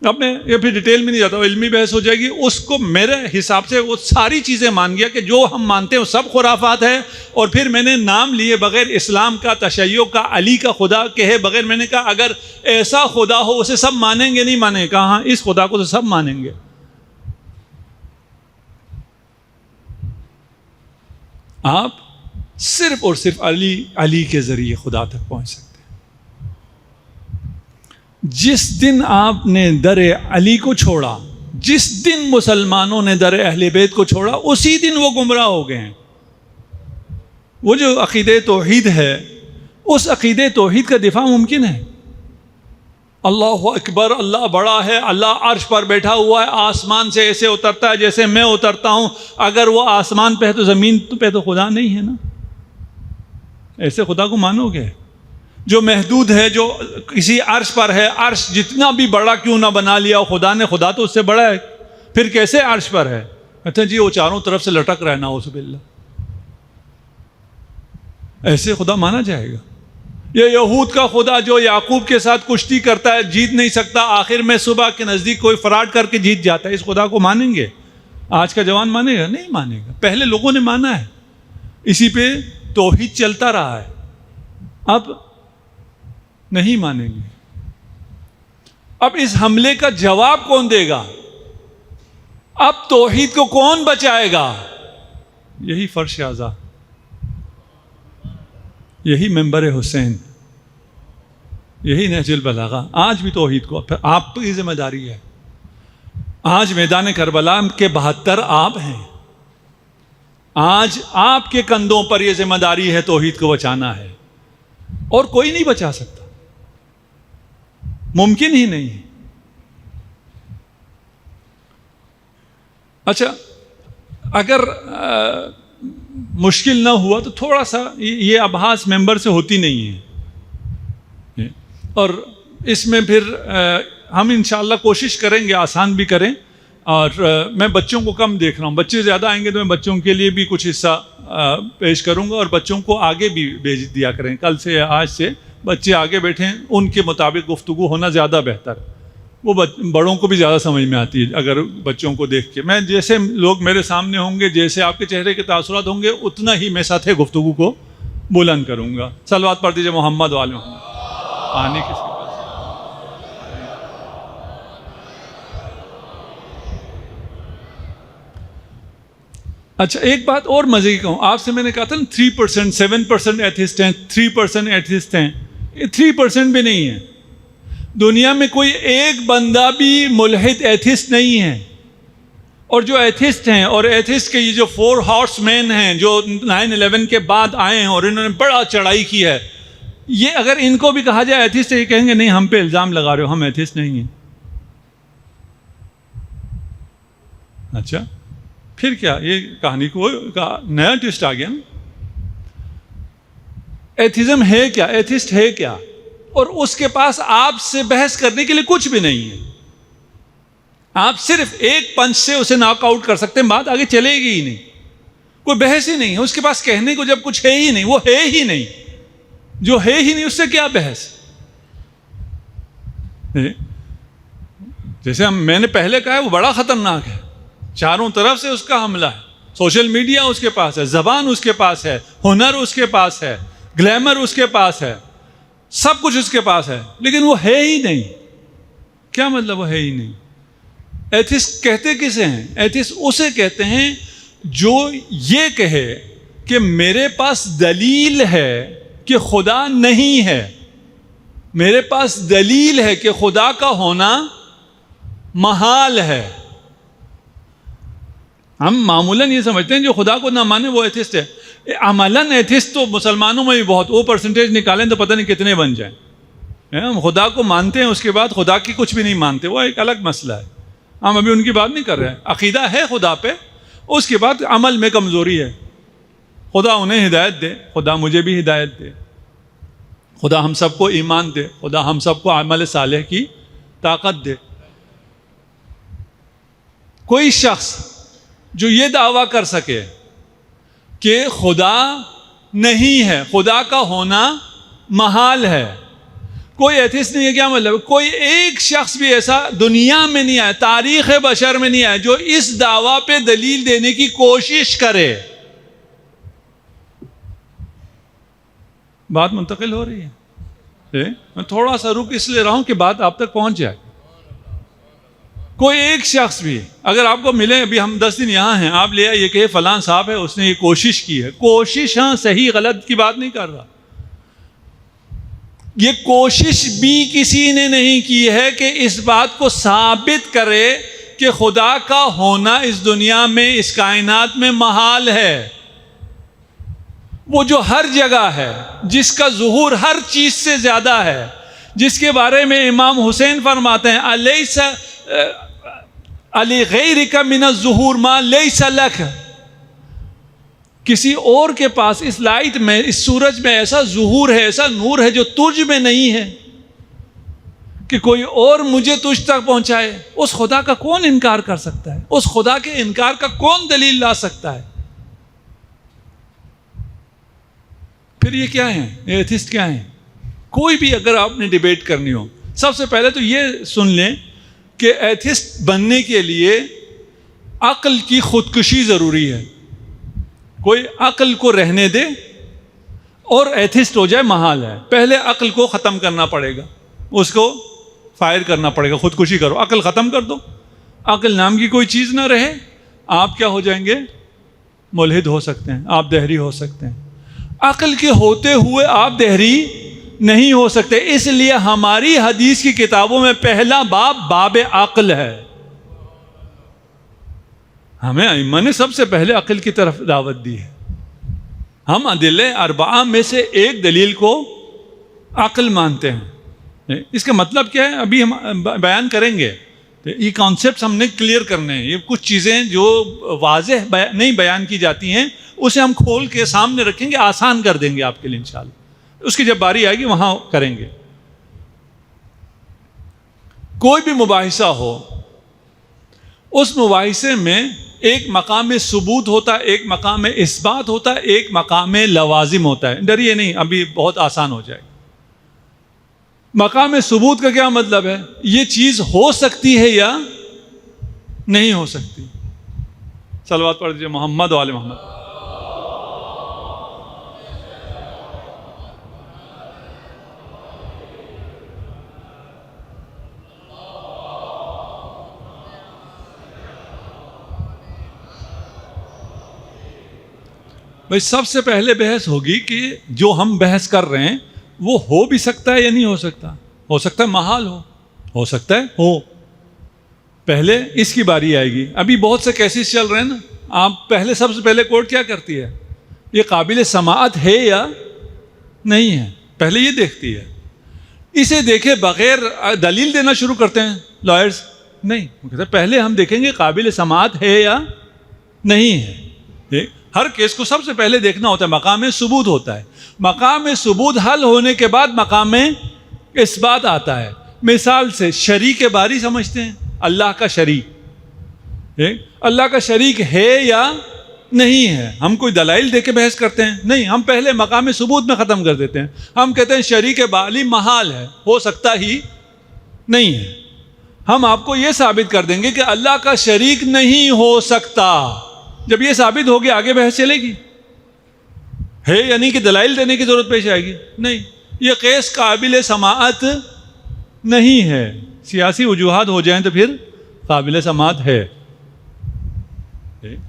اب میں یہ پھر ڈیٹیل میں نہیں جاتا ہوں، علمی بحث ہو جائے گی. اس کو میرے حساب سے وہ ساری چیزیں مان گیا کہ جو ہم مانتے ہیں وہ سب خرافات ہے. اور پھر میں نے نام لیے بغیر اسلام کا، تشیع کا، علی کا خدا کہے بغیر میں نے کہا اگر ایسا خدا ہو اسے سب مانیں گے نہیں مانیں گے؟ کہا ہاں اس خدا کو تو سب مانیں گے. آپ صرف اور صرف علی کے ذریعے خدا تک پہنچ سکتے ہیں. جس دن آپ نے در علی کو چھوڑا، جس دن مسلمانوں نے در اہل بیت کو چھوڑا، اسی دن وہ گمراہ ہو گئے ہیں۔ وہ جو عقیدہ توحید ہے، اس عقیدہ توحید کا دفاع ممکن ہے؟ اللہ اکبر، اللہ بڑا ہے، اللہ عرش پر بیٹھا ہوا ہے، آسمان سے ایسے اترتا ہے جیسے میں اترتا ہوں۔ اگر وہ آسمان پہ ہے تو زمین پہ تو خدا نہیں ہے نا، ایسے خدا کو مانو گے؟ جو محدود ہے، جو کسی عرش پر ہے، عرش جتنا بھی بڑا کیوں نہ بنا لیا خدا نے، خدا تو اس سے بڑا ہے، پھر کیسے عرش پر ہے؟ کہتے ہیں جی وہ چاروں طرف سے لٹک رہا ہے، نعوذ باللہ۔ ایسے خدا مانا جائے گا؟ یہ یہود کا خدا جو یعقوب کے ساتھ کشتی کرتا ہے، جیت نہیں سکتا، آخر میں صبح کے نزدیک کوئی فراڈ کر کے جیت جاتا ہے، اس خدا کو مانیں گے؟ آج کا جوان مانے گا؟ نہیں مانے گا۔ پہلے لوگوں نے مانا ہے، اسی پہ توحید چلتا رہا ہے، اب نہیں مانیں گے۔ اب اس حملے کا جواب کون دے گا؟ اب توحید کو کون بچائے گا؟ یہی فرش اعضا، یہی منبر حسین، یہی نہج البلاغہ۔ آج بھی توحید کو آپ کی ذمہ داری ہے۔ آج میدان کربلا کے 72 آپ ہیں، آج آپ کے کندھوں پر یہ ذمہ داری ہے، توحید کو بچانا ہے، اور کوئی نہیں بچا سکتا، ممکن ہی نہیں ہے۔ اچھا، اگر مشکل نہ ہوا تو تھوڑا سا یہ ابحاث ممبر سے ہوتی نہیں ہے، اور اس میں پھر ہم انشاءاللہ کوشش کریں گے آسان بھی کریں، اور میں بچوں کو کم دیکھ رہا ہوں، بچے زیادہ آئیں گے تو میں بچوں کے لیے بھی کچھ حصہ پیش کروں گا، اور بچوں کو آگے بھی بھیج دیا کریں، کل سے یا آج سے بچے آگے بیٹھیں، ان کے مطابق گفتگو ہونا زیادہ بہتر ہے، وہ بڑوں کو بھی زیادہ سمجھ میں آتی ہے اگر بچوں کو دیکھ کے۔ میں جیسے لوگ میرے سامنے ہوں گے، جیسے آپ کے چہرے کے تاثرات ہوں گے، اتنا ہی میں ساتھ گفتگو کو بلند کروں گا۔ صلوات پڑھ دیجیے محمد والے محمد۔ آنے کس کے پاس؟ اچھا، ایک بات اور مزے کی کہوں، آپ سے میں نے کہا تھا نا 3%، 7% ایتھسٹ ہیں، 3% ایتھسٹ ہیں، یہ 3% بھی نہیں ہے۔ دنیا میں کوئی ایک بندہ بھی ملحد ایتھسٹ نہیں ہے، اور جو ایتھسٹ ہیں، اور ایتھسٹ کے یہ جو 4 ہارس مین ہیں جو 9/11 کے بعد آئے ہیں اور انہوں نے بڑا چڑھائی کی ہے، یہ اگر ان کو بھی کہا جائے ایتھسٹ، یہ کہیں گے نہیں ہم پہ الزام لگا رہے ہو، ہم ایتھسٹ نہیں ہیں۔ اچھا، پھر کیا؟ یہ کہانی کو نیا ٹوسٹ آ گیا نا۔ ایتھزم ہے کیا؟ ایتھسٹ ہے کیا؟ اور اس کے پاس آپ سے بحث کرنے کے لیے کچھ بھی نہیں ہے، آپ صرف ایک پنچ سے اسے ناک آؤٹ کر سکتے ہیں، بات آگے چلے گی ہی نہیں، کوئی بحث ہی نہیں ہے اس کے پاس، کہنے کو جب کچھ ہے ہی نہیں، وہ ہے ہی نہیں، جو ہے ہی نہیں اس سے کیا بحث؟ جیسے میں نے پہلے کہا ہے، وہ بڑا خطرناک ہے، چاروں طرف سے اس کا حملہ ہے، سوشل میڈیا اس کے پاس ہے، زبان اس کے پاس ہے، ہنر اس کے پاس ہے، گلیمر اس کے پاس ہے، سب کچھ اس کے پاس ہے، لیکن وہ ہے ہی نہیں۔ کیا مطلب وہ ہے ہی نہیں؟ ایتھسٹ کہتے کسے ہیں؟ ایتھسٹ اسے کہتے ہیں جو یہ کہے کہ میرے پاس دلیل ہے کہ خدا نہیں ہے، میرے پاس دلیل ہے کہ خدا کا ہونا محال ہے۔ ہم معمولاً یہ سمجھتے ہیں جو خدا کو نہ مانے وہ ایتھسٹ ہے، عملاً ایتھسٹ تو مسلمانوں میں بھی بہت، وہ پرسنٹیج نکالیں تو پتہ نہیں کتنے بن جائیں۔ ہم خدا کو مانتے ہیں، اس کے بعد خدا کی کچھ بھی نہیں مانتے، وہ ایک الگ مسئلہ ہے، ہم ابھی ان کی بات نہیں کر رہے ہیں۔ عقیدہ ہے خدا پہ، اس کے بعد عمل میں کمزوری ہے، خدا انہیں ہدایت دے، خدا مجھے بھی ہدایت دے، خدا ہم سب کو ایمان دے، خدا ہم سب کو عمل صالح کی طاقت دے۔ کوئی شخص جو یہ دعویٰ کر سکے کہ خدا نہیں ہے، خدا کا ہونا محال ہے، کوئی ایتھسٹ نہیں ہے۔ کیا مطلب؟ کوئی ایک شخص بھی ایسا دنیا میں نہیں آیا، تاریخ بشر میں نہیں آیا جو اس دعویٰ پہ دلیل دینے کی کوشش کرے۔ بات منتقل ہو رہی ہے، میں تھوڑا سا رک اس لیے رہا ہوں کہ بات آپ تک پہنچ جائے۔ کوئی ایک شخص بھی اگر آپ کو ملے، ابھی ہم 10 دن یہاں ہیں، آپ لے آئیے کہ فلاں صاحب ہے، اس نے یہ کوشش کی ہے، کوشش، ہاں صحیح غلط کی بات نہیں کر رہا، یہ کوشش بھی کسی نے نہیں کی ہے کہ اس بات کو ثابت کرے کہ خدا کا ہونا اس دنیا میں، اس کائنات میں محال ہے۔ وہ جو ہر جگہ ہے، جس کا ظہور ہر چیز سے زیادہ ہے، جس کے بارے میں امام حسین فرماتے ہیں الیس لغیرک من الظہور ما لیس لک، کسی اور کے پاس اس لائٹ میں، اس سورج میں ایسا ظہور ہے، ایسا نور ہے جو تجھ میں نہیں ہے، کہ کوئی اور مجھے تجھ تک پہنچائے۔ اس خدا کا کون انکار کر سکتا ہے؟ اس خدا کے انکار کا کون دلیل لا سکتا ہے؟ پھر یہ کیا ہیں؟ ایتھسٹ کیا ہیں؟ کوئی بھی اگر آپ نے ڈیبیٹ کرنی ہو، سب سے پہلے تو یہ سن لیں کہ ایتھسٹ بننے کے لیے عقل کی خودکشی ضروری ہے۔ کوئی عقل کو رہنے دے اور ایتھسٹ ہو جائے محال ہے۔ پہلے عقل کو ختم کرنا پڑے گا، اس کو فائر کرنا پڑے گا، خودکشی کرو، عقل ختم کر دو، عقل نام کی کوئی چیز نہ رہے، آپ کیا ہو جائیں گے؟ ملحد ہو سکتے ہیں، آپ دہری ہو سکتے ہیں۔ عقل کے ہوتے ہوئے آپ دہری نہیں ہو سکتے، اس لیے ہماری حدیث کی کتابوں میں پہلا باب باب عقل ہے۔ ہمیں ائمہ نے سب سے پہلے عقل کی طرف دعوت دی ہے۔ ہم ادلہ اربعہ میں سے ایک دلیل کو عقل مانتے ہیں۔ اس کا مطلب کیا ہے ابھی ہم بیان کریں گے، یہ کانسیپٹس ہم نے کلیئر کرنے ہیں۔ یہ کچھ چیزیں جو واضح نہیں بیان کی جاتی ہیں اسے ہم کھول کے سامنے رکھیں گے، آسان کر دیں گے آپ کے لیے انشاءاللہ۔ اس کی جب باری آئے گی وہاں کریں گے۔ کوئی بھی مباحثہ ہو، اس مباحثے میں ایک مقام ثبوت ہوتا ہے، ایک مقام اثبات ہوتا ہے، ایک مقام لوازم ہوتا ہے۔ ڈریے نہیں، ابھی بہت آسان ہو جائے گا۔ مقام ثبوت کا کیا مطلب ہے؟ یہ چیز ہو سکتی ہے یا نہیں ہو سکتی؟ صلوات پڑھ دیجیے محمد و آل محمد۔ بھائی سب سے پہلے بحث ہوگی کہ جو ہم بحث کر رہے ہیں وہ ہو بھی سکتا ہے یا نہیں ہو سکتا؟ ہو سکتا ہے محال ہو سکتا ہے ہو۔ پہلے اس کی باری آئے گی۔ ابھی بہت سے کیسز چل رہے ہیں نا، آپ پہلے سب سے پہلے کورٹ کیا کرتی ہے؟ یہ قابل سماعت ہے یا نہیں ہے، پہلے یہ دیکھتی ہے۔ اسے دیکھے بغیر دلیل دینا شروع کرتے ہیں لائرز؟ نہیں، وہ کہتے ہیں پہلے ہم دیکھیں گے قابل سماعت ہے یا نہیں ہے۔ ہر کیس کو سب سے پہلے دیکھنا ہوتا ہے، مقام ثبوت ہوتا ہے۔ مقام ثبوت حل ہونے کے بعد مقام اثبات آتا ہے۔ مثال سے شریک باری سمجھتے ہیں، اللہ کا شریک، اللہ کا شریک ہے یا نہیں ہے؟ ہم کوئی دلائل دے کے بحث کرتے ہیں؟ نہیں، ہم پہلے مقام ثبوت میں ختم کر دیتے ہیں۔ ہم کہتے ہیں شریک باری محال ہے، ہو سکتا ہی نہیں ہے۔ ہم آپ کو یہ ثابت کر دیں گے کہ اللہ کا شریک نہیں ہو سکتا۔ جب یہ ثابت ہوگی آگے بحث چلے گی، ہے یعنی کہ دلائل دینے کی ضرورت پیش آئے گی؟ نہیں، یہ قیس قابل سماعت نہیں ہے۔ سیاسی وجوہات ہو جائیں تو پھر قابل سماعت ہے،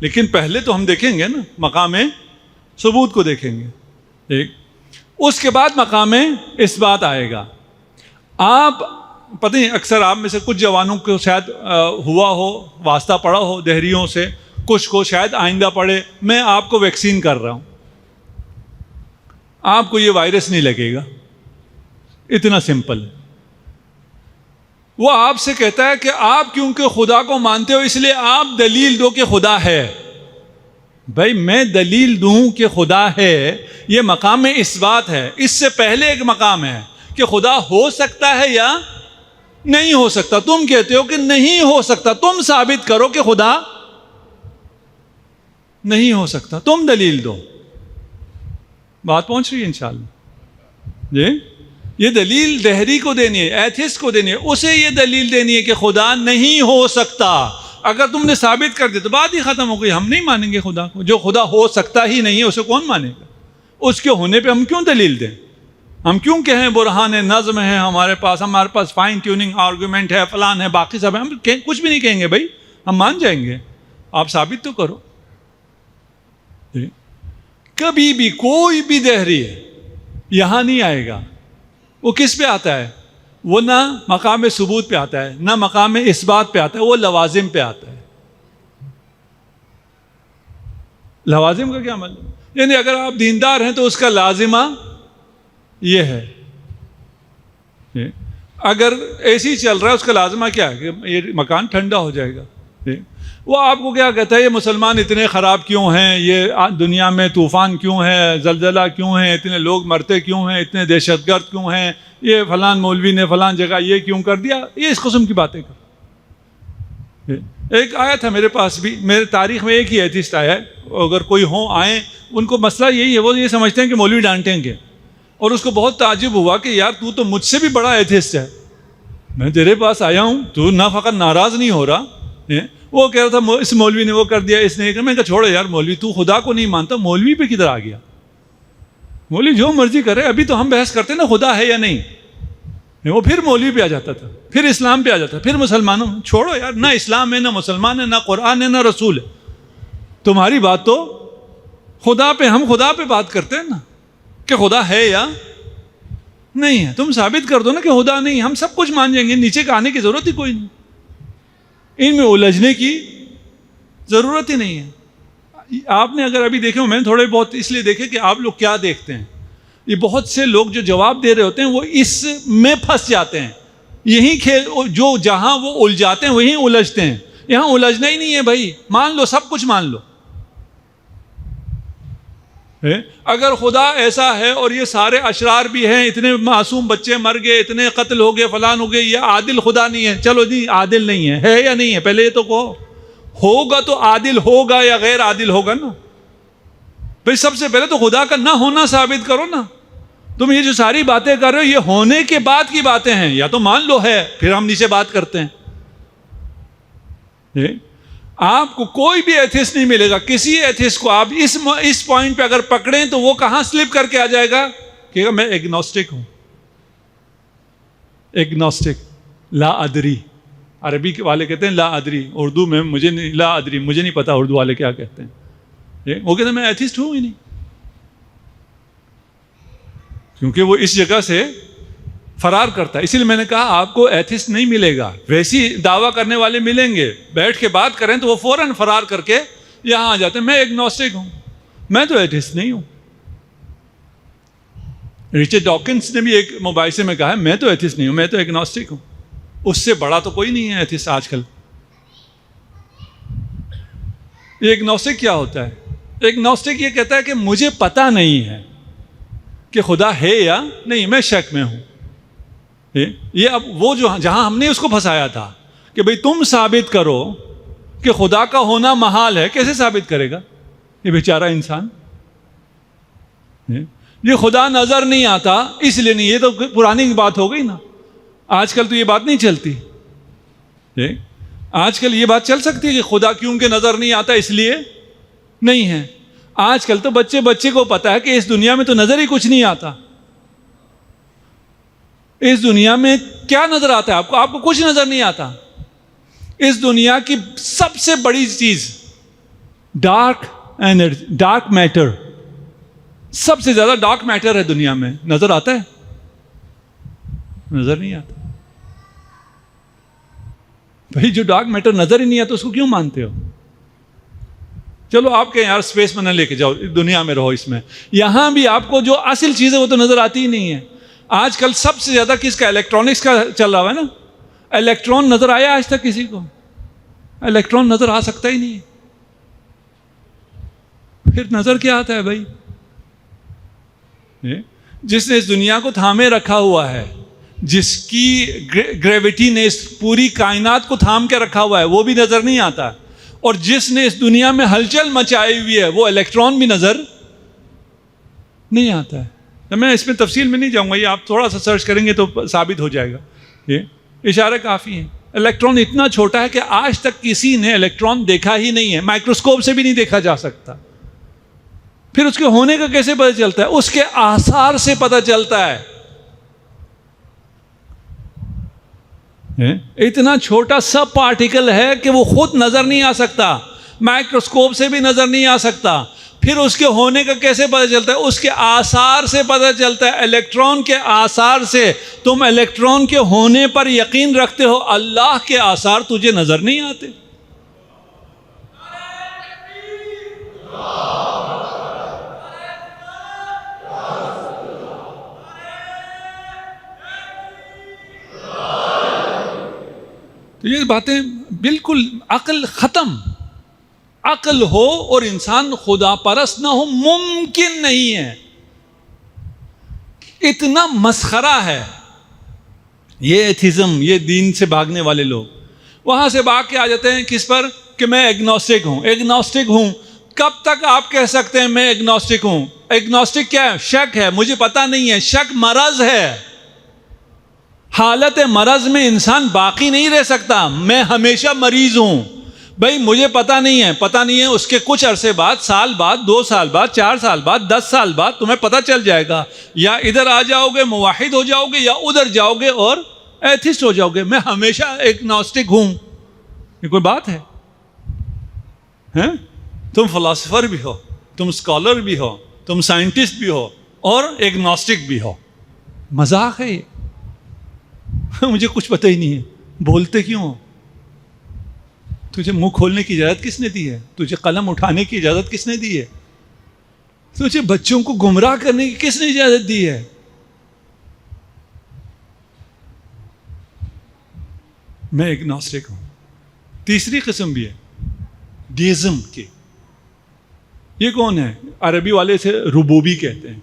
لیکن پہلے تو ہم دیکھیں گے نا، مقام ثبوت کو دیکھیں گے۔ اس کے بعد مقام اثبات آئے گا۔ آپ پتہ نہیں، اکثر آپ میں سے کچھ جوانوں کو شاید ہوا ہو، واسطہ پڑا ہو دہریوں سے، کچھ کو شاید آئندہ پڑے۔ میں آپ کو ویکسین کر رہا ہوں، آپ کو یہ وائرس نہیں لگے گا، اتنا سمپل ہے۔ وہ آپ سے کہتا ہے کہ آپ کیونکہ خدا کو مانتے ہو اس لیے آپ دلیل دو کہ خدا ہے۔ بھائی میں دلیل دوں کہ خدا ہے، یہ مقام اثبات ہے۔ اس سے پہلے ایک مقام ہے کہ خدا ہو سکتا ہے یا نہیں ہو سکتا۔ تم کہتے ہو کہ نہیں ہو سکتا، تم ثابت کرو کہ خدا نہیں ہو سکتا، تم دلیل دو۔ بات پہنچ رہی ہے انشاءاللہ جی؟ یہ دلیل دہری کو دینی ہے، ایتھسٹ کو دینی ہے، اسے یہ دلیل دینی ہے کہ خدا نہیں ہو سکتا۔ اگر تم نے ثابت کر دیا تو بات ہی ختم ہو گئی، ہم نہیں مانیں گے خدا کو۔ جو خدا ہو سکتا ہی نہیں ہے اسے کون مانے گا؟ اس کے ہونے پہ ہم کیوں دلیل دیں؟ ہم کیوں کہیں برہان نظم ہے ہمارے پاس فائن ٹیوننگ آرگومنٹ ہے، فلان ہے، باقی سب ہے؟ ہم کچھ بھی نہیں کہیں گے بھائی، ہم مان جائیں گے، آپ ثابت تو کرو۔ کبھی بھی کوئی بھی دہری یہاں نہیں آئے گا، وہ کس پہ آتا ہے؟ وہ نہ مقام ثبوت پہ آتا ہے، نہ مقام اثبات پہ آتا ہے، وہ لوازم پہ آتا ہے۔ لوازم کا کیا مطلب؟ یعنی اگر آپ دیندار ہیں تو اس کا لازمہ یہ ہے، اگر اے سی چل رہا ہے اس کا لازمہ کیا ہے کہ یہ مکان ٹھنڈا ہو جائے گا۔ وہ آپ کو کیا کہتا ہے؟ یہ مسلمان اتنے خراب کیوں ہیں، یہ دنیا میں طوفان کیوں ہے، زلزلہ کیوں ہے، اتنے لوگ مرتے کیوں ہیں، اتنے دہشت گرد کیوں ہیں، یہ فلان مولوی نے فلان جگہ یہ کیوں کر دیا، یہ اس قسم کی باتیں کر۔ ایک آیا تھا میرے پاس بھی، میرے تاریخ میں ایک ہی ایتھسٹ آیا ہے، اگر کوئی ہوں آئیں، ان کو مسئلہ یہی ہے، وہ یہ سمجھتے ہیں کہ مولوی ڈانٹیں گے، اور اس کو بہت تعجب ہوا کہ یار تو مجھ سے بھی بڑا ایتھسٹ ہے، میں تیرے پاس آیا ہوں، تو نہ فقط ناراض نہیں ہو رہا۔ وہ کہہ رہا تھا اس مولوی نے وہ کر دیا، اس نے کہا، میں کہا چھوڑو یار مولوی، تو خدا کو نہیں مانتا، مولوی پہ کدھر آ گیا؟ مولوی جو مرضی کرے، ابھی تو ہم بحث کرتے ہیں نا خدا ہے یا نہیں، وہ پھر مولوی پہ آ جاتا تھا، پھر اسلام پہ آ جاتا، پھر مسلمانوں۔ چھوڑو یار، نہ اسلام ہے، نہ مسلمان ہے، نہ قرآن ہے، نہ رسول ہے، تمہاری بات تو خدا پہ، ہم خدا پہ بات کرتے ہیں نا کہ خدا ہے یا نہیں ہے، تم ثابت کر دو نا کہ خدا نہیں، ہم سب کچھ مان جائیں گے، نیچے کا آنے کی ضرورت ہی کوئی نہیں، ان میں الجھنے کی ضرورت ہی نہیں ہے۔ آپ نے اگر ابھی دیکھے ہو، میں نے تھوڑے بہت اس لیے دیکھے کہ آپ لوگ کیا دیکھتے ہیں، یہ بہت سے لوگ جو جواب دے رہے ہوتے ہیں وہ اس میں پھنس جاتے ہیں، یہی کھیل جو جہاں وہ الجھاتے ہیں وہیں الجھتے ہیں، یہاں الجھنا ہی نہیں ہے بھائی، مان لو، سب کچھ مان لو۔ اگر خدا ایسا ہے اور یہ سارے اشرار بھی ہیں، اتنے معصوم بچے مر گئے، اتنے قتل ہو گئے، فلان ہو گئے، یہ عادل خدا نہیں ہے، چلو جی عادل نہیں ہے یا نہیں ہے؟ پہلے یہ تو کہو، ہوگا تو عادل ہوگا یا غیر عادل ہوگا نا بھائی، سب سے پہلے تو خدا کا نہ ہونا ثابت کرو نا۔ تم یہ جو ساری باتیں کر رہے ہو یہ ہونے کے بعد کی باتیں ہیں، یا تو مان لو ہے، پھر ہم نیچے بات کرتے ہیں۔ آپ کو کوئی بھی ایتھسٹ نہیں ملے گا، کسی ایتھسٹ کو آپ اس پوائنٹ پہ اگر پکڑیں تو وہ کہاں سلپ کر کے آ جائے گا کہ میں ایگنوسٹک ہوں، ایگنوسٹک، لا ادری، عربی والے کہتے ہیں لا ادری، اردو میں مجھے نہیں، لا ادری، مجھے نہیں پتا اردو والے کیا کہتے ہیں، وہ کہتے ہیں میں ایتھسٹ ہوں ہی نہیں، کیونکہ وہ اس جگہ سے فرار کرتا ہے۔ اسی لیے میں نے کہا آپ کو ایتھسٹ نہیں ملے گا، ویسی دعویٰ کرنے والے ملیں گے، بیٹھ کے بات کریں تو وہ فوراً فرار کر کے یہاں آ جاتے ہیں، میں ایگنوسٹک ہوں، میں تو ایتھسٹ نہیں ہوں۔ رچرڈ ڈاکنز نے بھی ایک مباحثے میں کہا ہے میں تو ایتھسٹ نہیں ہوں، میں تو ایگنوسٹک ہوں، اس سے بڑا تو کوئی نہیں ہے ایتھسٹ آج کل۔ یہ ایگنوسٹک کیا ہوتا ہے؟ ایگنوسٹک یہ کہتا ہے کہ مجھے پتہ نہیں ہے کہ خدا ہے یا نہیں، میں شک میں ہوں۔ یہ اب وہ جو جہاں ہم نے اس کو پھنسایا تھا کہ بھئی تم ثابت کرو کہ خدا کا ہونا محال ہے، کیسے ثابت کرے گا یہ بیچارہ انسان؟ یہ خدا نظر نہیں آتا اس لیے نہیں، یہ تو پرانی بات ہو گئی نا، آج کل تو یہ بات نہیں چلتی۔ آج کل یہ بات چل سکتی ہے کہ خدا کیونکہ نظر نہیں آتا اس لیے نہیں ہے؟ آج کل تو بچے کو پتا ہے کہ اس دنیا میں تو نظر ہی کچھ نہیں آتا۔ اس دنیا میں کیا نظر آتا ہے آپ کو؟ آپ کو کچھ نظر نہیں آتا۔ اس دنیا کی سب سے بڑی چیز ڈارک انرجی، ڈارک میٹر، سب سے زیادہ ڈارک میٹر ہے دنیا میں، نظر آتا ہے؟ نظر نہیں آتا۔ بھائی جو ڈارک میٹر نظر ہی نہیں آتا اس کو کیوں مانتے ہو؟ چلو آپ کے یار اسپیس میں نہ لے کے جاؤ، دنیا میں رہو، اس میں یہاں بھی آپ کو جو اصل چیز ہے وہ تو نظر آتی ہی نہیں ہے۔ آج کل سب سے زیادہ کس کا؟ الیکٹرانکس کا چل رہا ہے نا۔ الیکٹران نظر آیا آج تک کسی کو؟ الیکٹران نظر آ سکتا ہی نہیں ہے، پھر نظر کیا آتا ہے بھائی؟ جس نے اس دنیا کو تھامے رکھا ہوا ہے، جس کی گریوٹی نے اس پوری کائنات کو تھام کے رکھا ہوا ہے، وہ بھی نظر نہیں آتا، اور جس نے اس دنیا میں ہلچل مچائی ہوئی ہے وہ الیکٹران بھی نظر نہیں آتا ہے۔ میں اس میں تفصیل میں نہیں جاؤں گا، یہ آپ تھوڑا سا سرچ کریں گے تو ثابت ہو جائے گا، یہ اشارے کافی ہیں۔ الیکٹران اتنا چھوٹا ہے کہ آج تک کسی نے الیکٹران دیکھا ہی نہیں ہے، مائکروسکوپ سے بھی نہیں دیکھا جا سکتا۔ پھر اس کے ہونے کا کیسے پتہ چلتا ہے؟ اس کے آثار سے پتہ چلتا ہے۔ اتنا چھوٹا سب پارٹیکل ہے کہ وہ خود نظر نہیں آ سکتا، مائکروسکوپ سے بھی نظر نہیں آ سکتا، پھر اس کے ہونے کا کیسے پتہ چلتا ہے؟ اس کے آثار سے پتہ چلتا ہے، الیکٹران کے آثار سے۔ تم الیکٹران کے ہونے پر یقین رکھتے ہو، اللہ کے آثار تجھے نظر نہیں آتے۔ تو یہ باتیں بالکل عقل ختم۔ عقل ہو اور انسان خدا پرست نہ ہو، ممکن نہیں ہے۔ اتنا مسخرہ ہے یہ ایتھیزم، یہ دین سے بھاگنے والے لوگ۔ وہاں سے بھاگ کے آ جاتے ہیں کس پر؟ کہ میں ایگنوسٹک ہوں۔ ایگنوسٹک ہوں کب تک آپ کہہ سکتے ہیں میں ایگنوسٹک ہوں؟ ایگنوسٹک کیا ہے؟ شک ہے، مجھے پتہ نہیں ہے۔ شک مرض ہے۔ حالت مرض میں انسان باقی نہیں رہ سکتا۔ میں ہمیشہ مریض ہوں بھائی، مجھے پتہ نہیں ہے۔ پتہ نہیں ہے، اس کے کچھ عرصے بعد، سال بعد، 2 سال بعد، 4 سال بعد، 10 سال بعد تمہیں پتہ چل جائے گا۔ یا ادھر آ جاؤ گے موحد ہو جاؤ گے، یا ادھر جاؤ گے اور ایتھسٹ ہو جاؤ گے۔ میں ہمیشہ ایگنوسٹک ہوں، یہ کوئی بات ہے؟ تم فلاسفر بھی ہو، تم اسکالر بھی ہو، تم سائنٹسٹ بھی ہو اور ایگنوسٹک بھی ہو۔ مذاق ہے یہ؟ مجھے کچھ پتہ ہی نہیں ہے، بولتے کیوں ہو؟ تجھے منہ کھولنے کی اجازت کس نے دی ہے؟ تجھے قلم اٹھانے کی اجازت کس نے دی ہے؟ تجھے بچوں کو گمراہ کرنے کی کس نے اجازت دی ہے؟ میں ایگنوسٹک ہوں۔ تیسری قسم بھی ہے ڈیزم کی۔ یہ کون ہے؟ عربی والے سے ربوبی کہتے ہیں۔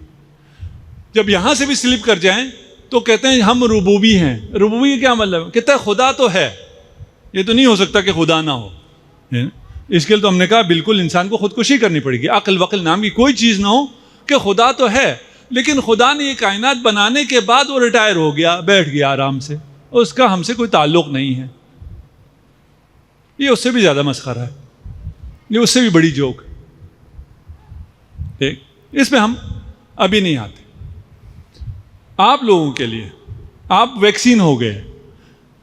جب یہاں سے بھی سلپ کر جائیں تو کہتے ہیں ہم ربوبی ہیں۔ ربوبی کیا مطلب؟ کہتا ہے خدا تو ہے، یہ تو نہیں ہو سکتا کہ خدا نہ ہو۔ اس کے لیے تو ہم نے کہا بالکل انسان کو خودکشی کرنی پڑے گی، عقل وقل نام کی کوئی چیز نہ ہو کہ خدا تو ہے، لیکن خدا نے یہ کائنات بنانے کے بعد وہ ریٹائر ہو گیا، بیٹھ گیا آرام سے، اس کا ہم سے کوئی تعلق نہیں ہے۔ یہ اس سے بھی زیادہ مسخرہ ہے، یہ اس سے بھی بڑی جوک ہے۔ اس میں ہم ابھی نہیں آتے۔ آپ لوگوں کے لیے آپ ویکسین ہو گئے،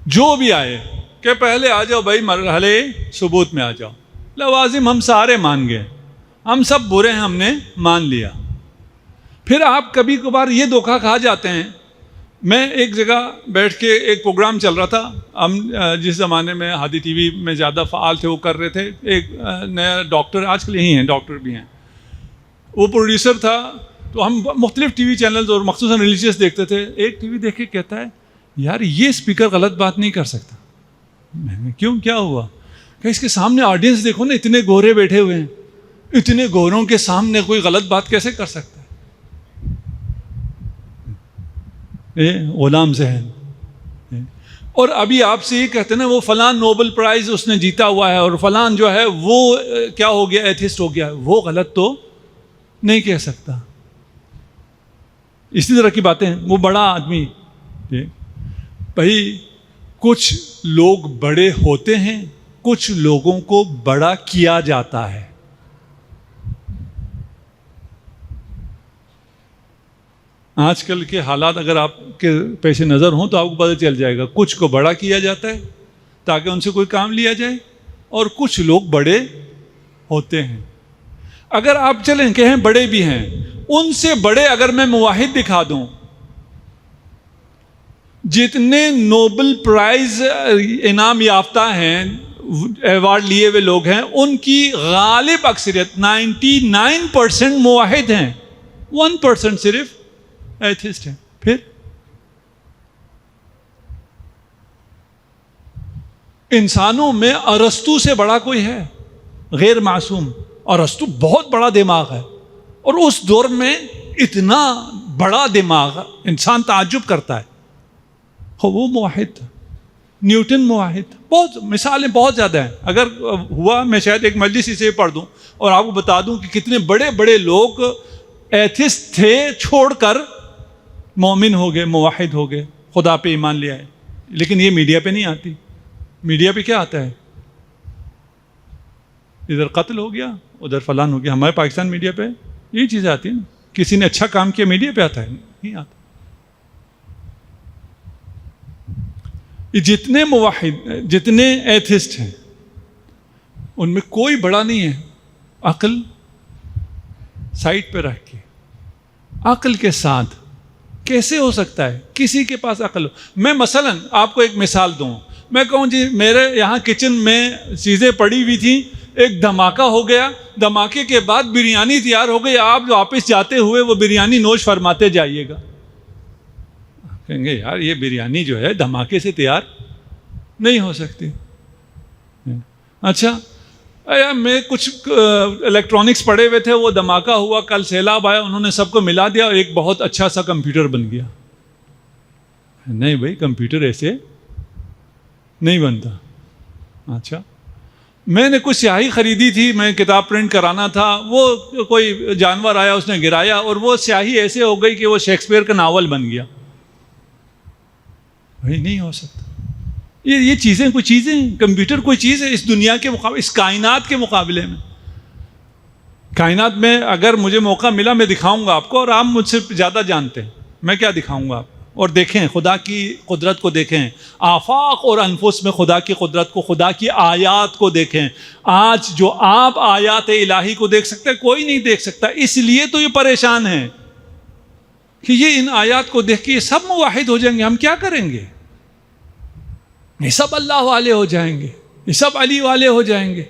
جو بھی آئے کہ پہلے آ جاؤ بھائی، مرحلے ثبوت میں آ جاؤ۔ لوازم ہم سارے مان گئے، ہم سب برے ہیں، ہم نے مان لیا۔ پھر آپ کبھی کبھار یہ دھوکہ کھا جاتے ہیں۔ میں ایک جگہ بیٹھ کے ایک پروگرام چل رہا تھا، ہم جس زمانے میں ہادی ٹی وی میں زیادہ فعال تھے وہ کر رہے تھے، ایک نیا ڈاکٹر، آج کل یہی ہیں ڈاکٹر بھی ہیں، وہ پروڈیوسر تھا۔ تو ہم مختلف ٹی وی چینلز اور مخصوصاً ریلیجیس دیکھتے تھے۔ ایک ٹی وی دیکھ کے کہتا ہے یار یہ اسپیکر غلط بات نہیں کر سکتا۔ میں نے کیوں، کیا ہوا؟ کہ اس کے سامنے آڈینس دیکھو نا، اتنے گورے بیٹھے ہوئے ہیں، اتنے گوروں کے سامنے کوئی غلط بات کیسے کر سکتا ہے؟ غلام ذہن۔ اور ابھی آپ سے یہ کہتے ہیں نا وہ فلاں نوبل پرائز اس نے جیتا ہوا ہے اور فلاں جو ہے وہ کیا ہو گیا، ایتھسٹ ہو گیا، وہ غلط تو نہیں کہہ سکتا۔ اسی طرح کی باتیں، وہ بڑا آدمی، بھائی کچھ لوگ بڑے ہوتے ہیں، کچھ لوگوں کو بڑا کیا جاتا ہے۔ آج کل کے حالات اگر آپ کے پیش نظر ہوں تو آپ کو پتہ چل جائے گا، کچھ کو بڑا کیا جاتا ہے تاکہ ان سے کوئی کام لیا جائے، اور کچھ لوگ بڑے ہوتے ہیں۔ اگر آپ چلیں کہیں بڑے بھی ہیں، ان سے بڑے اگر میں موحد دکھا دوں، جتنے نوبل پرائز انعام یافتہ ہیں، ایوارڈ لیے ہوئے لوگ ہیں، ان کی غالب اکثریت 99% موحد ہیں، 1% صرف ایتھسٹ ہیں۔ پھر انسانوں میں ارسطو سے بڑا کوئی ہے؟ غیر معصوم۔ ارسطو بہت بڑا دماغ ہے، اور اس دور میں اتنا بڑا دماغ انسان تعجب کرتا ہے۔ وہ موحد تھا۔ نیوٹن موحد، بہت مثالیں بہت زیادہ ہیں۔ اگر ہوا میں شاید ایک مجلس اسے پڑھ دوں اور آپ کو بتا دوں کہ کتنے بڑے بڑے لوگ ایتھسٹ تھے، چھوڑ کر مومن ہو گئے، موحد ہو گئے، خدا پہ ایمان لے آئے۔ لیکن یہ میڈیا پہ نہیں آتی۔ میڈیا پہ کیا آتا ہے؟ ادھر قتل ہو گیا، ادھر فلان ہو گیا۔ ہمارے پاکستان میڈیا پہ یہی چیزیں آتی ہیں نا، کسی نے اچھا کام کیا میڈیا پہ آتا ہے؟ نہیں آتا۔ جتنے موحد، جتنے ایتھسٹ ہیں، ان میں کوئی بڑا نہیں ہے۔ عقل سائٹ پہ رکھ کے عقل کے ساتھ کیسے ہو سکتا ہے کسی کے پاس عقل ہو؟ میں مثلا آپ کو ایک مثال دوں، میں کہوں جی میرے یہاں کچن میں چیزیں پڑی ہوئی تھیں، ایک دھماکہ ہو گیا، دھماکے کے بعد بریانی تیار ہو گئی، آپ واپس جاتے ہوئے وہ بریانی نوش فرماتے جائیے گا، کہیں گے یار یہ بریانی جو ہے دھماکے سے تیار نہیں ہو سکتی۔ اچھا میں کچھ الیکٹرانکس پڑے ہوئے تھے، وہ دھماکہ ہوا، کل سیلاب آیا، انہوں نے سب کو ملا دیا اور ایک بہت اچھا سا کمپیوٹر بن گیا۔ نہیں بھائی کمپیوٹر ایسے نہیں بنتا۔ اچھا میں نے کچھ سیاہی خریدی تھی، میں کتاب پرنٹ کرانا تھا، وہ کوئی جانور آیا اس نے گرایا اور وہ سیاہی ایسے ہو گئی کہ وہ شیکسپیئر کا ناول بن گیا۔ بھائی نہیں ہو سکتا، یہ چیزیں کوئی چیزیں، کمپیوٹر کوئی چیز ہے اس دنیا کے مقابلے، اس کائنات کے مقابلے میں۔ کائنات میں اگر مجھے موقع ملا میں دکھاؤں گا آپ کو، اور آپ مجھ سے زیادہ جانتے ہیں، میں کیا دکھاؤں گا آپ کو، اور دیکھیں خدا کی قدرت کو دیکھیں، آفاق اور انفس میں خدا کی قدرت کو، خدا کی آیات کو دیکھیں۔ آج جو آپ آیات الہی کو دیکھ سکتے کوئی نہیں دیکھ سکتا، اس لیے تو یہ پریشان ہیں کہ یہ ان آیات کو دیکھ کے یہ سب موحد ہو جائیں گے، ہم کیا کریں گے؟ یہ سب اللہ والے ہو جائیں گے، یہ سب علی والے ہو جائیں گے۔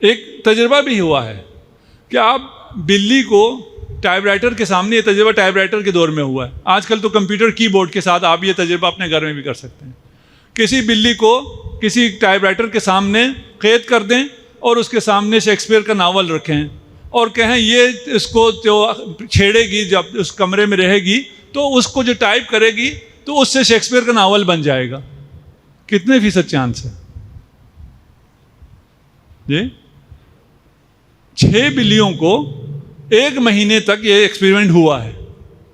ایک تجربہ بھی ہوا ہے کہ آپ بلی کو ٹائپ رائٹر کے سامنے، یہ تجربہ ٹائپ رائٹر کے دور میں ہوا ہے، آج کل تو کمپیوٹر کی بورڈ کے ساتھ آپ یہ تجربہ اپنے گھر میں بھی کر سکتے ہیں۔ کسی بلی کو کسی ٹائپ رائٹر کے سامنے قید کر دیں اور اس کے سامنے شیکسپیئر کا ناول رکھیں اور کہیں یہ اس کو جو چھیڑے گی، جب اس کمرے میں رہے گی تو اس کو جو ٹائپ کرے گی تو اس سے شیکسپیئر کا ناول بن جائے گا۔ کتنے فیصد چانس ہے؟ جی 6 بلیوں کو 1 مہینے تک یہ ایکسپیریمنٹ ہوا ہے،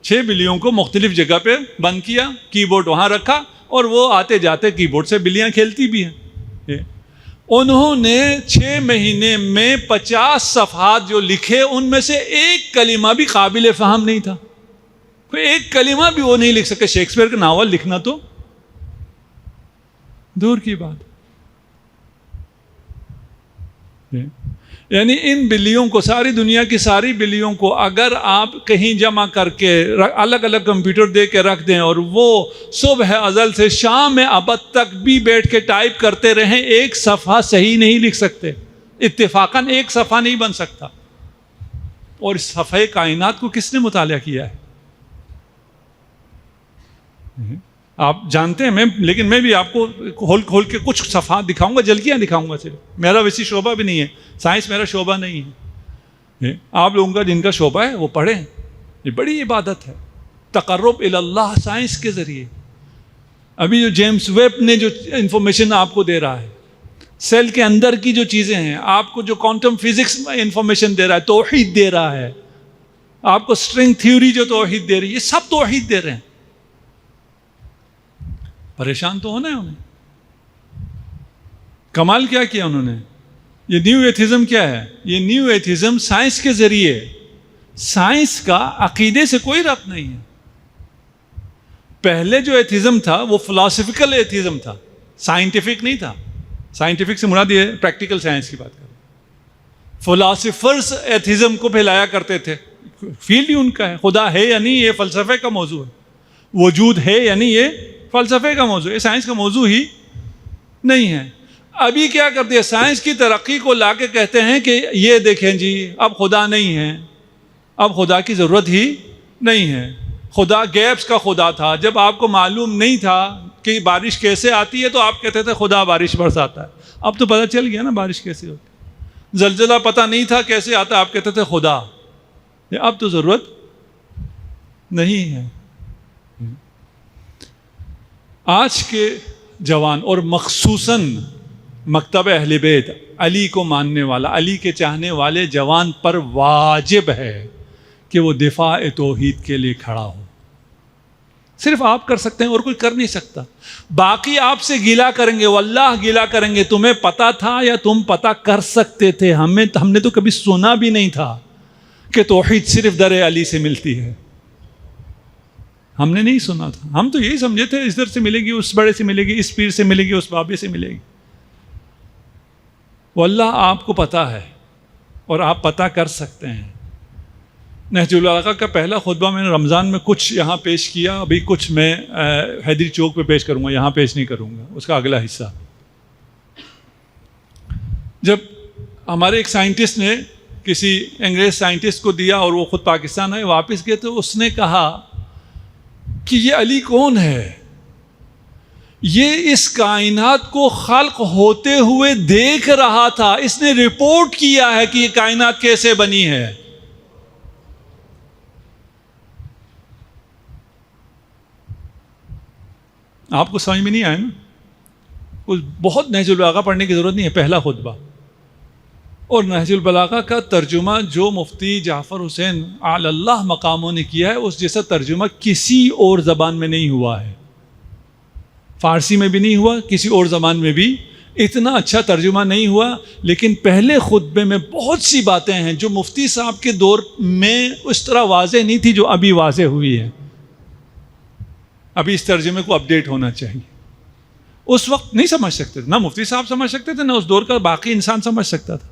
6 بلیوں کو مختلف جگہ پہ بند کیا، کی بورڈ وہاں رکھا اور وہ آتے جاتے کی بورڈ سے بلیاں کھیلتی بھی ہیں۔ انہوں نے 6 مہینے میں 50 صفحات جو لکھے، ان میں سے ایک کلمہ بھی قابل فہم نہیں تھا، کوئی ایک کلمہ بھی وہ نہیں لکھ سکے۔ شیکسپیئر کا ناول لکھنا تو دور کی بات۔ یعنی ان بلیوں کو، ساری دنیا کی ساری بلیوں کو اگر آپ کہیں جمع کر کے الگ الگ کمپیوٹر دے کے رکھ دیں اور وہ صبح ازل سے شام ابد تک بھی بیٹھ کے ٹائپ کرتے رہیں، ایک صفحہ صحیح نہیں لکھ سکتے، اتفاقاً ایک صفحہ نہیں بن سکتا۔ اور اس صفحہ کائنات کو کس نے مطالعہ کیا ہے؟ آپ جانتے ہیں، لیکن میں بھی آپ کو کھول کے کچھ صفحات دکھاؤں گا، جھلکیاں دکھاؤں گا، صرف میرا ویسی شعبہ بھی نہیں ہے، سائنس میرا شعبہ نہیں ہے۔ آپ لوگوں کا جن کا شعبہ ہے وہ پڑھیں، یہ بڑی عبادت ہے، تقرب اللہ سائنس کے ذریعے۔ ابھی جو جیمز ویب نے جو انفارمیشن آپ کو دے رہا ہے، سیل کے اندر کی جو چیزیں ہیں، آپ کو جو کوانٹم فزکس انفارمیشن دے رہا ہے، توحید دے رہا ہے، آپ کو اسٹرنگ تھیوری جو توحید دے رہی ہے، یہ سب توحید دے رہے ہیں۔ پریشان تو ہونا ہے انہیں۔ کمال کیا کیا انہوں نے؟ یہ نیو ایتھزم کیا ہے؟ یہ نیو ایتھزم سائنس کے ذریعے، سائنس کا عقیدے سے کوئی ربط نہیں ہے۔ پہلے جو ایتھزم تھا وہ فلاسفیکل ایتھزم تھا، سائنٹیفک نہیں تھا۔ سائنٹیفک سے مراد یہ پریکٹیکل سائنس کی بات کر رہے ہیں۔ فلاسفرز ایتھزم کو پھیلایا کرتے تھے، فیلڈ ہی ان کا ہے، خدا ہے یا نہیں یہ فلسفے کا موضوع ہے، وجود ہے یا نہیں یہ فلسفے کا موضوع ہے، سائنس کا موضوع ہی نہیں ہے۔ ابھی کیا کرتے ہیں؟ سائنس کی ترقی کو لا کے کہتے ہیں کہ یہ دیکھیں جی اب خدا نہیں ہے، اب خدا کی ضرورت ہی نہیں ہے، خدا گیپس کا خدا تھا۔ جب آپ کو معلوم نہیں تھا کہ بارش کیسے آتی ہے تو آپ کہتے تھے خدا بارش برساتا ہے، اب تو پتہ چل گیا نا بارش کیسے ہوتی۔ زلزلہ پتہ نہیں تھا کیسے آتا، آپ کہتے تھے خدا، اب تو ضرورت نہیں ہے۔ آج کے جوان اور خصوصاً مکتب اہل بیت، علی کو ماننے والا، علی کے چاہنے والے جوان پر واجب ہے کہ وہ دفاع توحید کے لیے کھڑا ہو۔ صرف آپ کر سکتے ہیں اور کوئی کر نہیں سکتا۔ باقی آپ سے گیلا کریں گے، واللہ گیلا کریں گے، تمہیں پتا تھا یا تم پتا کر سکتے تھے؟ ہم نے تو کبھی سنا بھی نہیں تھا کہ توحید صرف در علی سے ملتی ہے، ہم نے نہیں سنا تھا۔ ہم تو یہی سمجھے تھے اس در سے ملے گی، اس بڑے سے ملے گی، اس پیر سے ملے گی، اس بابے سے ملے گی۔ وہ اللہ آپ کو پتہ ہے اور آپ پتہ کر سکتے ہیں. نہج البلاغہ کا پہلا خطبہ میں نے رمضان میں کچھ یہاں پیش کیا، ابھی کچھ میں حیدری چوک پہ پیش کروں گا، یہاں پیش نہیں کروں گا اس کا اگلا حصہ. جب ہمارے ایک سائنٹسٹ نے کسی انگریز سائنٹسٹ کو دیا اور وہ خود پاکستان آئے، واپس گئے تو اس نے کہا کہ یہ علی کون ہے؟ یہ اس کائنات کو خلق ہوتے ہوئے دیکھ رہا تھا، اس نے رپورٹ کیا ہے کہ یہ کائنات کیسے بنی ہے. آپ کو سمجھ میں نہیں آیا نا؟ بہت نہج البلاغہ پڑھنے کی ضرورت نہیں ہے، پہلا خطبہ. اور نہج البلاغہ کا ترجمہ جو مفتی جعفر حسین علی اللہ مقاموں نے کیا ہے، اس جیسا ترجمہ کسی اور زبان میں نہیں ہوا ہے. فارسی میں بھی نہیں ہوا، کسی اور زبان میں بھی اتنا اچھا ترجمہ نہیں ہوا. لیکن پہلے خطبے میں بہت سی باتیں ہیں جو مفتی صاحب کے دور میں اس طرح واضح نہیں تھی جو ابھی واضح ہوئی ہے. ابھی اس ترجمے کو اپڈیٹ ہونا چاہیے. اس وقت نہیں سمجھ سکتے تھے، نہ مفتی صاحب سمجھ سکتے تھے، نہ اس دور کا باقی انسان سمجھ سکتا تھا.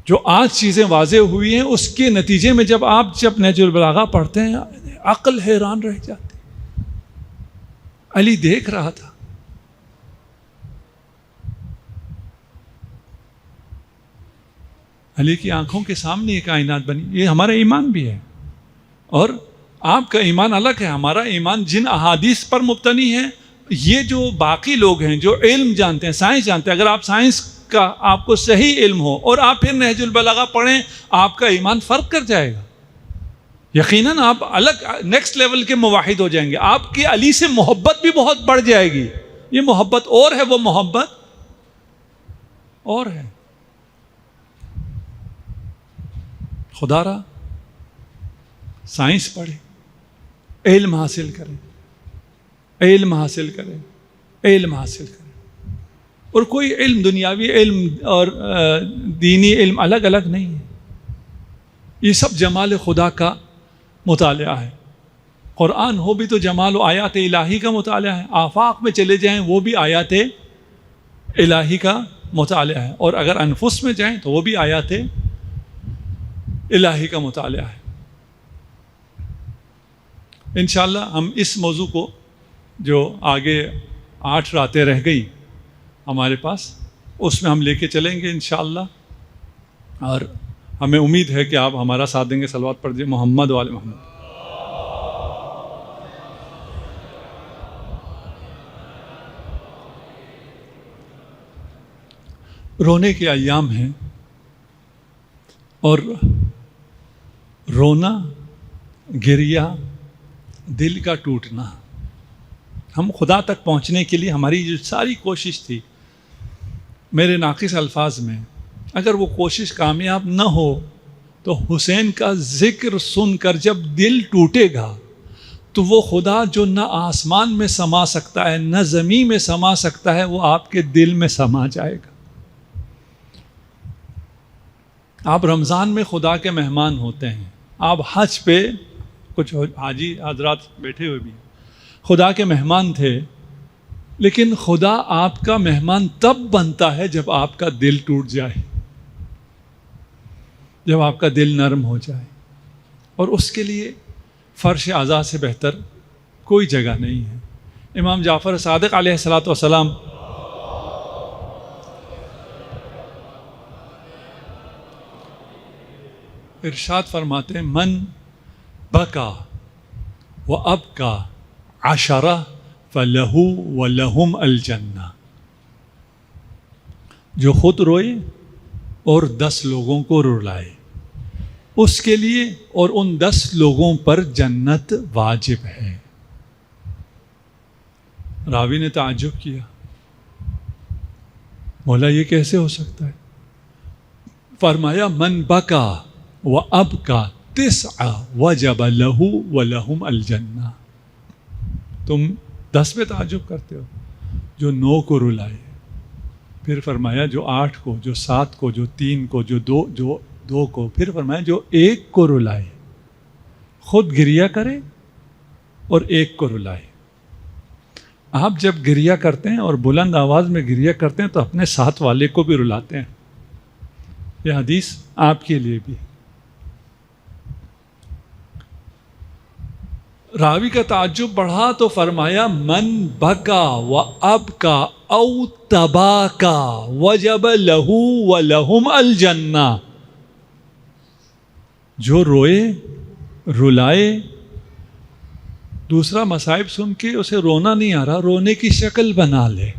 جو آج چیزیں واضح ہوئی ہیں اس کے نتیجے میں جب نہج البلاغہ پڑھتے ہیں عقل حیران رہ جاتی. علی دیکھ رہا تھا. علی کی آنکھوں کے سامنے یہ کائنات بنی. یہ ہمارا ایمان بھی ہے، اور آپ کا ایمان الگ ہے. ہمارا ایمان جن احادیث پر مبتنی ہے. یہ جو باقی لوگ ہیں جو علم جانتے ہیں، سائنس جانتے ہیں، اگر آپ سائنس کا آپ کو صحیح علم ہو اور آپ پھر نہج البلاغہ پڑھیں، آپ کا ایمان فرق کر جائے گا. یقیناً آپ الگ نیکسٹ لیول کے موحد ہو جائیں گے. آپ کی علی سے محبت بھی بہت بڑھ جائے گی. یہ محبت اور ہے، وہ محبت اور ہے. خدا را سائنس پڑھے، علم حاصل کریں، علم حاصل کریں، علم حاصل کریں. اور کوئی علم دنیاوی علم اور دینی علم الگ الگ نہیں ہے. یہ سب جمال خدا کا مطالعہ ہے. قرآن ہو بھی تو جمال و آیات الہی کا مطالعہ ہے. آفاق میں چلے جائیں وہ بھی آیات الہی کا مطالعہ ہے. اور اگر انفس میں جائیں تو وہ بھی آیات الہی کا مطالعہ ہے. انشاءاللہ ہم اس موضوع کو جو آگے 8 راتیں رہ گئی ہمارے پاس، اس میں ہم لے کے چلیں گے انشاءاللہ. اور ہمیں امید ہے کہ آپ ہمارا ساتھ دیں گے. صلوات پڑھ دیجیے محمد و آل محمد. رونے کے ایام ہیں، اور رونا، گریہ، دل کا ٹوٹنا. ہم خدا تک پہنچنے کے لیے ہماری جو ساری کوشش تھی، میرے ناقص الفاظ میں، اگر وہ کوشش کامیاب نہ ہو تو حسین کا ذکر سن کر جب دل ٹوٹے گا تو وہ خدا جو نہ آسمان میں سما سکتا ہے نہ زمین میں سما سکتا ہے، وہ آپ کے دل میں سما جائے گا. آپ رمضان میں خدا کے مہمان ہوتے ہیں. آپ حج پہ، کچھ حاجی حضرات بیٹھے ہوئے بھی خدا کے مہمان تھے، لیکن خدا آپ کا مہمان تب بنتا ہے جب آپ کا دل ٹوٹ جائے، جب آپ کا دل نرم ہو جائے. اور اس کے لیے فرش اعضاء سے بہتر کوئی جگہ نہیں ہے. امام جعفر صادق علیہ الصلاۃ والسلام ارشاد فرماتے ہیں، من بکا و ابکا عشرہ فلہ ولہم الجنہ. جو خود روئے اور 10 لوگوں کو رلائے، اس کے لیے اور ان 10 لوگوں پر جنت واجب ہے. راوی نے تعجب کیا، مولا یہ کیسے ہو سکتا ہے؟ فرمایا من بکا و ابکا 9 وجب لہ ولہم الجنہ. تم 10 پہ تعجب کرتے ہو، جو 9 کو رلائے. پھر فرمایا جو 8 کو، جو 7 کو، جو 3 کو، جو 2 کو. پھر فرمایا جو 1 کو رلائے، خود گریہ کرے اور 1 کو رلائے. آپ جب گریہ کرتے ہیں اور بلند آواز میں گریہ کرتے ہیں تو اپنے ساتھ والے کو بھی رلاتے ہیں. یہ حدیث آپ کے لیے بھی. راوی کا تعجب بڑھا تو فرمایا من بکا و ابکا او تباکا وجب لہو و لہم الجنہ. جو روئے رلائے، دوسرا مصائب سن کے اسے رونا نہیں آ رہا، رونے کی شکل بنا لے،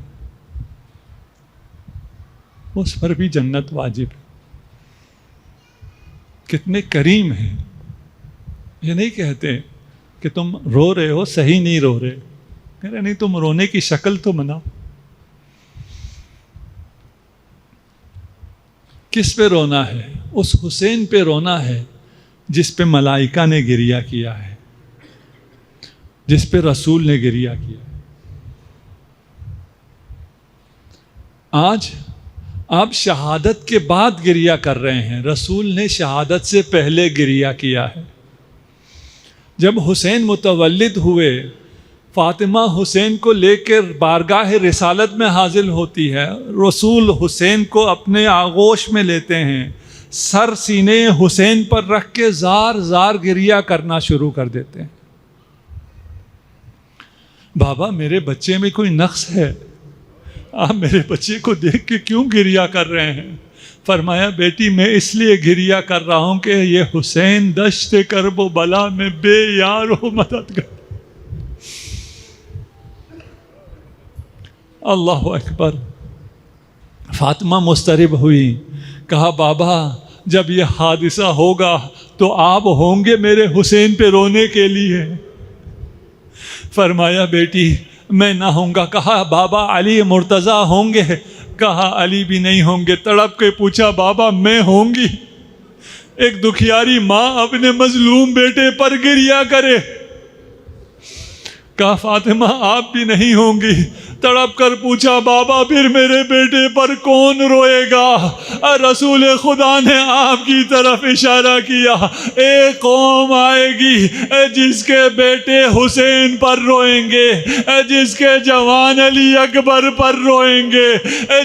اس پر بھی جنت واجب ہے. کتنے کریم ہیں. یہ نہیں کہتے کہ تم رو رہے ہو صحیح نہیں رو رہے، کہہ رہے نہیں تم رونے کی شکل تو بناؤ. کس پہ رونا ہے؟ اس حسین پہ رونا ہے جس پہ ملائکہ نے گریہ کیا ہے، جس پہ رسول نے گریہ کیا. آج آپ شہادت کے بعد گریہ کر رہے ہیں، رسول نے شہادت سے پہلے گریہ کیا ہے. جب حسین متولد ہوئے، فاطمہ حسین کو لے کر بارگاہ رسالت میں حاضر ہوتی ہے، رسول حسین کو اپنے آغوش میں لیتے ہیں، سر سینے حسین پر رکھ کے زار زار گریہ کرنا شروع کر دیتے ہیں. بابا میرے بچے میں کوئی نقص ہے؟ آپ میرے بچے کو دیکھ کے کیوں گریہ کر رہے ہیں؟ فرمایا بیٹی میں اس لیے گریہ کر رہا ہوں کہ یہ حسین دشت کرب و بلا میں بے یار و مددگار. اللہ اکبر. فاطمہ مضطرب ہوئی، کہا بابا جب یہ حادثہ ہوگا تو آپ ہوں گے میرے حسین پہ رونے کے لیے؟ فرمایا بیٹی میں نہ ہوں گا. کہا بابا علی مرتضیٰ ہوں گے؟ کہا علی بھی نہیں ہوں گے. تڑپ کے پوچھا بابا میں ہوں گی؟ ایک دکھیاری ماں اپنے مظلوم بیٹے پر گریہ کرے. کہا فاطمہ آپ بھی نہیں ہوں گی. تڑپ کر پوچھا بابا پھر میرے بیٹے پر کون روئے گا؟ رسول خدا نے آپ کی طرف اشارہ کیا، ایک قوم آئے گی جس کے بیٹے حسین پر روئیں گے، جس کے جوان علی اکبر پر روئیں گے،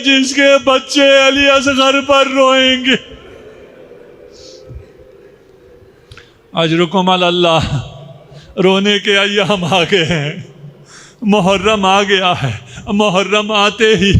جس کے بچے علی اصغر پر روئیں گے. اجرکم علی اللہ. رونے کے ایام آ گئے ہیں، محرم آ گیا ہے. محرم آتے ہی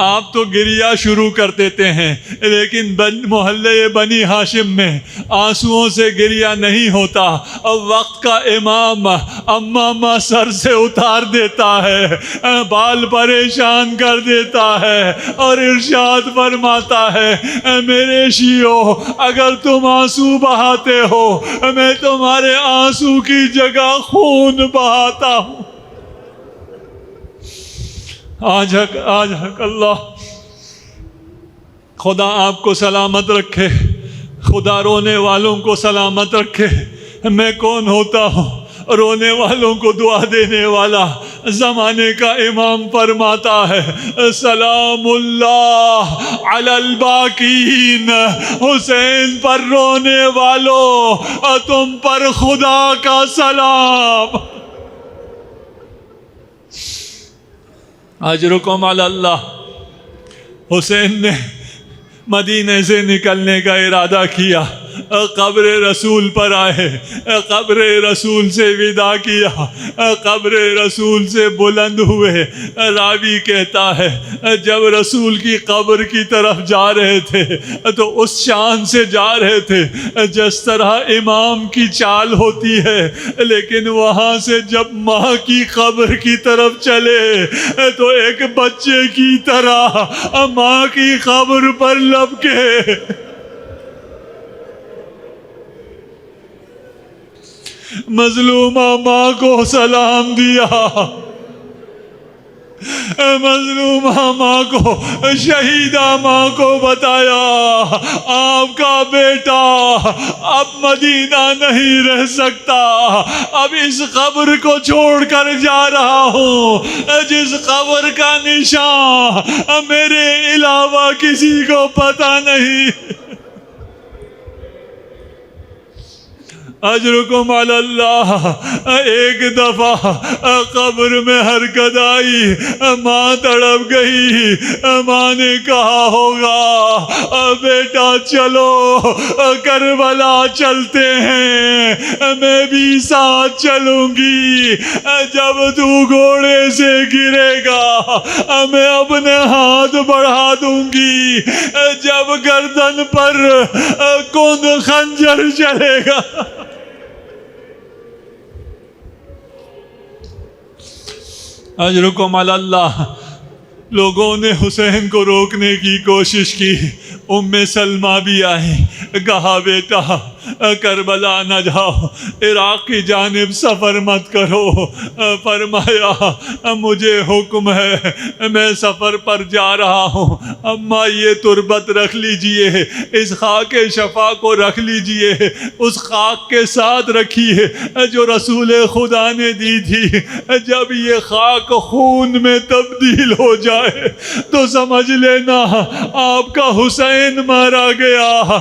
آپ تو گریہ شروع کر دیتے ہیں، لیکن محلے بنی ہاشم میں آنسوؤں سے گریہ نہیں ہوتا. اب وقت کا امام امامہ سر سے اتار دیتا ہے، بال پریشان کر دیتا ہے اور ارشاد فرماتا ہے میرے شیعو اگر تم آنسو بہاتے ہو میں تمہارے آنسو کی جگہ خون بہاتا ہوں. آج حق اللہ. خدا آپ کو سلامت رکھے، خدا رونے والوں کو سلامت رکھے. میں کون ہوتا ہوں؟ رونے والوں کو دعا دینے والا. زمانے کا امام فرماتا ہے سلام اللہ علی الباکین. حسین پر رونے والوں تم پر خدا کا سلام. اجرکم علی اللہ. حسین نے مدینے سے نکلنے کا ارادہ کیا، قبر رسول پر آئے، قبر رسول سے ودا کیا، قبر رسول سے بلند ہوئے. راوی کہتا ہے جب رسول کی قبر کی طرف جا رہے تھے تو اس شان سے جا رہے تھے جس طرح امام کی چال ہوتی ہے، لیکن وہاں سے جب ماں کی قبر کی طرف چلے تو ایک بچے کی طرح ماں کی قبر پر لب کے مظلومہ ماں کو سلام دیا، مظلومہ ماں کو، شہیدہ ماں کو بتایا آپ کا بیٹا اب مدینہ نہیں رہ سکتا، اب اس قبر کو چھوڑ کر جا رہا ہوں جس قبر کا نشان میرے علاوہ کسی کو پتہ نہیں. اجرکم علی اللہ۔ ایک دفعہ قبر میں حرکت آئی، ماں تڑپ گئی، ماں نے کہا ہوگا بیٹا چلو کربلا چلتے ہیں، میں بھی ساتھ چلوں گی، جب تو گھوڑے سے گرے گا میں اپنے ہاتھ بڑھا دوں گی، جب گردن پر کون خنجر چلے گا۔ اجرکم علی اللہ۔ لوگوں نے حسین کو روکنے کی کوشش کی، ام سلمہ بھی آئی، کہا بیٹا کربلا نہ جاؤ، عراق کی جانب سفر مت کرو۔ فرمایا مجھے حکم ہے، میں سفر پر جا رہا ہوں، اماں یہ تربت رکھ لیجئے، اس خاک شفا کو رکھ لیجئے، اس خاک کے ساتھ رکھیے جو رسول خدا نے دی تھی۔ جب یہ خاک خون میں تبدیل ہو جائے تو سمجھ لینا آپ کا حسین مارا گیا۔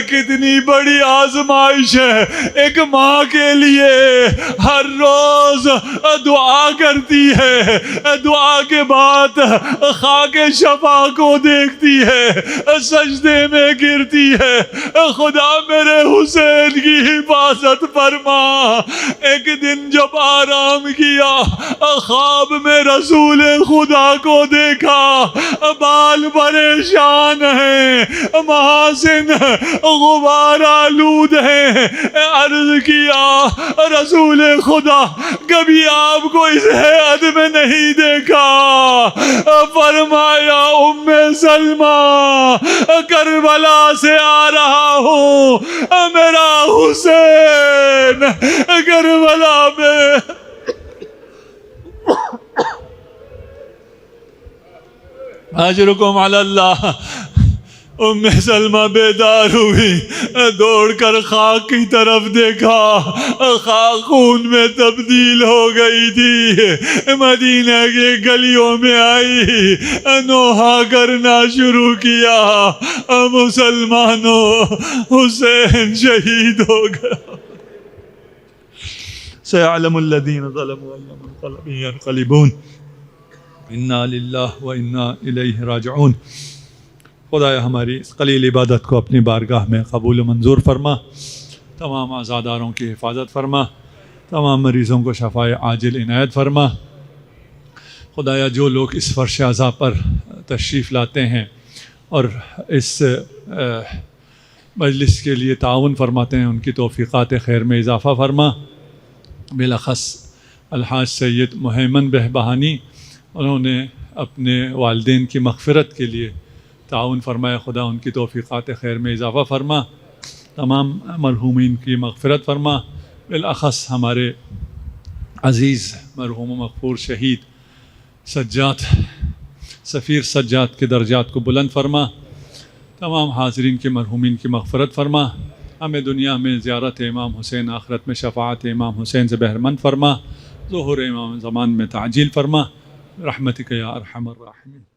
کتنی بڑی آزمائش ہے ایک ماں کے لیے، ہر روز دعا کرتی ہے، دعا کے بعد خاک شفا کو دیکھتی ہے، سجدے میں گرتی ہے، خدا میرے حسین کی حفاظت فرما۔ ایک دن جب آرام کیا، خواب میں رسول خدا کو دیکھا، بال پریشان ہیں، محاسن غبار آلود ہیں۔ عرض کیا رسول خدا کبھی آپ کو اس حیات میں نہیں دیکھا۔ فرمایا ام سلمہ کربلا سے آ رہا ہوں، میرا حسین کربلا میں۔ اجرکم علی اللہ۔ ام سلمہ بیدار ہوئی، دوڑ کر خاک کی طرف دیکھا، خاک خون میں تبدیل ہو گئی تھی۔ مدینہ کے گلیوں میں آئی، نوحہ کرنا شروع کیا، مسلمانوں حسین شہید ہو گیا۔ سيعلم الذين ظلموا أي منقلب ينقلبون انا للہ و انا الیہ راجعون۔ خدایا ہماری اس قلیل عبادت کو اپنی بارگاہ میں قبول و منظور فرما، تمام عزاداروں کی حفاظت فرما، تمام مریضوں کو شفائے عاجل عنایت فرما۔ خدایا جو لوگ اس فرش عزا پر تشریف لاتے ہیں اور اس مجلس کے لیے تعاون فرماتے ہیں، ان کی توفیقات خیر میں اضافہ فرما۔ بالاخص الحاج سید محمد بہبہانی، انہوں نے اپنے والدین کی مغفرت کے لیے تعاون فرمایا، خدا ان کی توفیقات خیر میں اضافہ فرما، تمام مرحومین کی مغفرت فرما۔ بالاخص ہمارے عزیز مرحوم و مغفور شہید سجاد سفیر سجاد کے درجات کو بلند فرما، تمام حاضرین کے مرحومین کی مغفرت فرما، ہمیں دنیا میں زیارت امام حسین، آخرت میں شفاعت امام حسین سے بہرمند فرما، ظہور امام زمان میں تعجیل فرما، رحمتک یا ارحم الراحمین۔